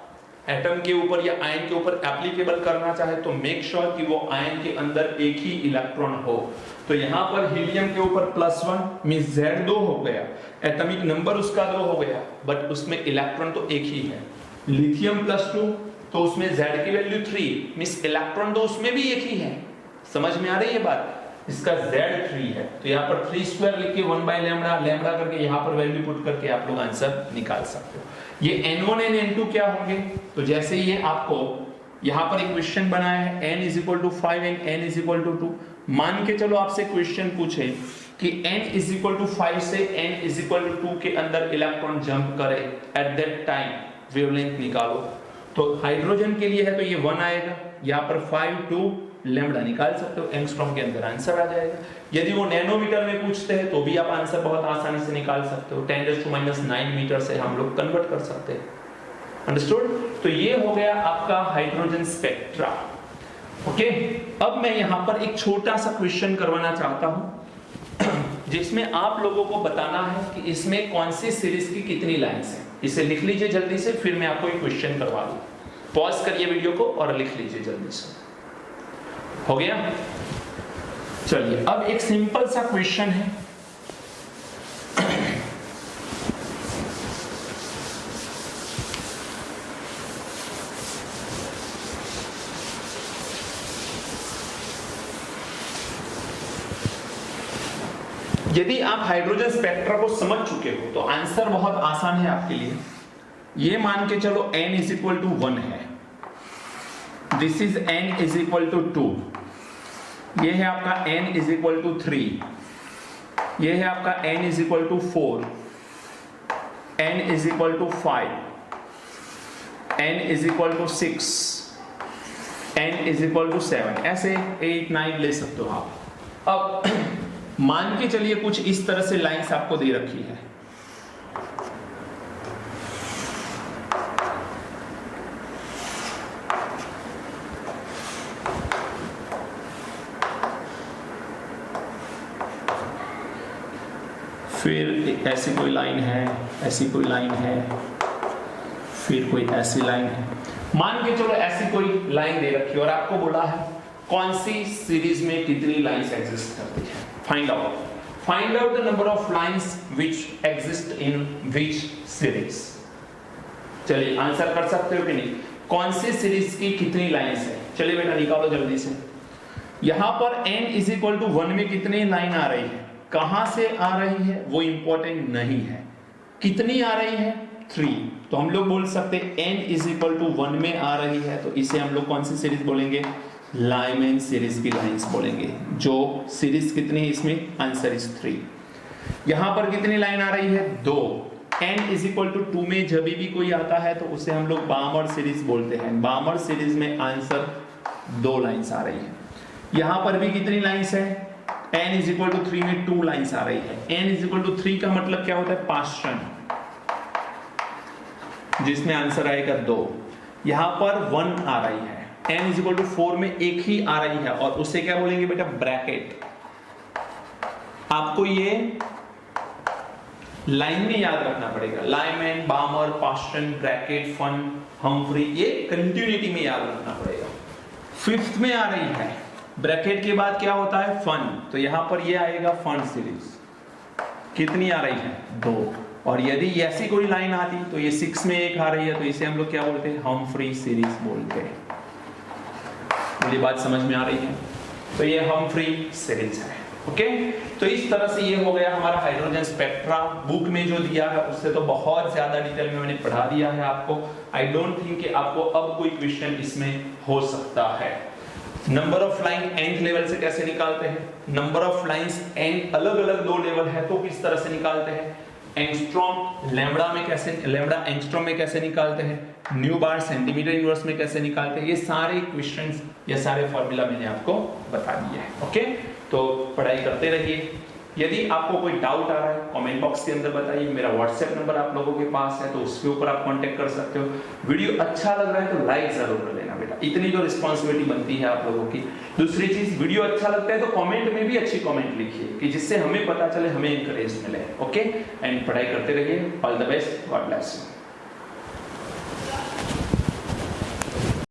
एटम के ऊपर या आयन के ऊपर एप्लीकेबल करना चाहे तो मेक श्योर कि वो आयन के अंदर एक ही इलेक्ट्रॉन हो। तो यहां पर हीलियम के ऊपर +1 मींस Z2 हो गया, एटॉमिक नंबर उसका 2 हो गया, बट उसमें इलेक्ट्रॉन तो एक ही है। लिथियम +2 तो उसमें Z की वैल्यू 3 मींस इलेक्ट्रॉन तो उसमें भी एक ही है। समझ में आ रही है बात, इसका Z3 है, तो यहाँ पर 3² लिख के 1 बाय लैम्बडा लैम्बडा करके यहाँ पर वैल्यू पुट करके आप लोग आंसर निकाल सकते हो। ये n1 and n2 क्या होंगे, तो जैसे ये आपको यहाँ पर एक क्वेश्चन बनाया है n = 5 and n = 2। मान के चलो आपसे क्वेश्चन पूछे कि n = 5 से n = 2 के अंदर इलेक्ट्रॉन जंप करे, एट दैट टाइम वेवलेंथ निकालो। तो हाइड्रोजन के लिए है तो ये 1 आएगा, यहाँ पर 5 2 लैम्बडा निकाल सकते हो, एंगस्ट्रॉम के अंदर आंसर आ जाएगा। यदि वो नैनोमीटर में पूछते हैं तो भी आप आंसर बहुत आसानी से निकाल सकते हो, 10⁻⁹ मीटर से हम लोग कन्वर्ट कर सकते हैं। अंडरस्टूड। तो ये हो गया आपका हाइड्रोजन स्पेक्ट्रा, ओके। अब मैं यहाँ पर एक छोटा सा क्वेश्चन करवाना चाहता हूँ जिसमें आप लोगों को बताना है कि इसमें कौन सी सीरीज की कितनी लाइंस हैं। इसे लिख लीजिए जल्दी से, फिर मैं आपको एक क्वेश्चन करवा दूं। पॉज करिए वीडियो को और लिख लीजिए जल्दी से। हो गया, चलिए अब एक सिंपल सा क्वेश्चन है। यदि आप हाइड्रोजन स्पेक्ट्रा को समझ चुके हो तो आंसर बहुत आसान है आपके लिए। ये मान के चलो n = 1 है, दिस इज n = 2, ये है आपका n = 3, ये है आपका n = 4, n = 5, n = 6, n = 7, ऐसे 8 9 ले सकते हो आप। अब मान के चलिए कुछ इस तरह से लाइंस आपको दे रखी है, फिर ऐसी कोई लाइन है, ऐसी कोई लाइन है, फिर कोई ऐसी लाइन है। मान के चलो ऐसी कोई लाइन दे रखी है और आपको बोला है कौन सी सीरीज में कितनी लाइंस एग्जिस्ट करती है। Find out the number of lines which exist in which series. चलिए आंसर कर सकते हो कि नहीं, कौन सी सीरीज की कितनी लाइंस है। चलिए बेटा निकालो जल्दी से। यहां पर n = 1 में कितनी लाइन आ रही है, कहां से आ रही है वो इंपॉर्टेंट नहीं है, कितनी आ रही है 3। तो हम लोग बोल सकते n = 1 में आ रही है, तो इसे हम लोग कौन सी सीरीज बोलेंगे, लाइमैन सीरीज की लाइंस बोलेंगे। जो सीरीज कितनी है इसमें, आंसर इज 3। यहां पर कितनी लाइन आ रही है, 2। n इज इक्वल टू 2 में जब भी कोई आता है तो उसे हम लोग बामर सीरीज बोलते हैं। बामर सीरीज में आंसर 2 लाइंस आ रही है। यहां पर भी कितनी लाइंस है, n इज इक्वल टू 3 में 2 लाइंस आ रही है। n इज इक्वल टू 3 का मतलब क्या होता है, पास्चन, जिसमें आंसर आएगा 2। यहां पर 1 आ रही है। n इज इक्वल टू 4 में एक ही आ रही है और उसे क्या बोलेंगे बेटा, ब्रैकेट। आपको ये लाइन में याद रखना पड़ेगा, Lyman, बामर, Paschen, bracket, fun, Humphry, ये कंटिन्यूटी में याद रखना पड़ेगा। 5th में आ रही है, ब्रैकेट के बाद क्या होता है, फन, तो यहां पर ये आएगा फन सीरीज। कितनी आ रही है, 2। और यदि ऐसी कोई लाइन आती तो ये 6 में एक आ रही है, तो इसे हम लोग क्या बोलते हैं, हम्फ्री सीरीज बोलते हैं। मुझे बात समझ में आ रही है, तो ये हम्फ्री सीरीज है। ओके, तो इस तरह से ये हो गया हमारा हाइड्रोजन स्पेक्ट्रा। बुक में जो दिया है उससे तो बहुत ज्यादा डिटेल में मैंने पढ़ा दिया है आपको। आई डोंट थिंक कि आपको अब कोई क्वेश्चन इसमें हो सकता है। Number of line nth level से कैसे निकालते हैं, नंबर ऑफ लाइंस n अलग अलग 2 लेवल है तो किस तरह से निकालते हैं, एंगस्ट्रॉम लैम्ब्डा में कैसे, लैम्ब्डा एंगस्ट्रॉम में कैसे निकालते हैं, न्यू बार सेंटीमीटर इनवर्स में कैसे निकालते हैं, ये सारे क्वेश्चंस, ये सारे फॉर्मूला मैंने आपको बता दिए हैं। ओके, तो पढ़ाई करते रहिए। यदि आपको कोई डाउट आ रहा है कमेंट बॉक्स के अंदर बताइए। मेरा व्हाट्सएप नंबर आप लोगों के पास है तो उसके ऊपर आप कांटेक्ट कर सकते हो। वीडियो अच्छा लग रहा है तो लाइक जरूर कर लेना बेटा, इतनी जो रिस्पांसिबिलिटी बनती है आप लोगों की। दूसरी चीज, वीडियो अच्छा लगता है तो कमेंट में भी अच्छी कमेंट लिखिए कि जिससे हमें पता चले, हमें इंकरेज मिले। ओके, एंड पढ़ाई करते रहिए। All the best, God bless you.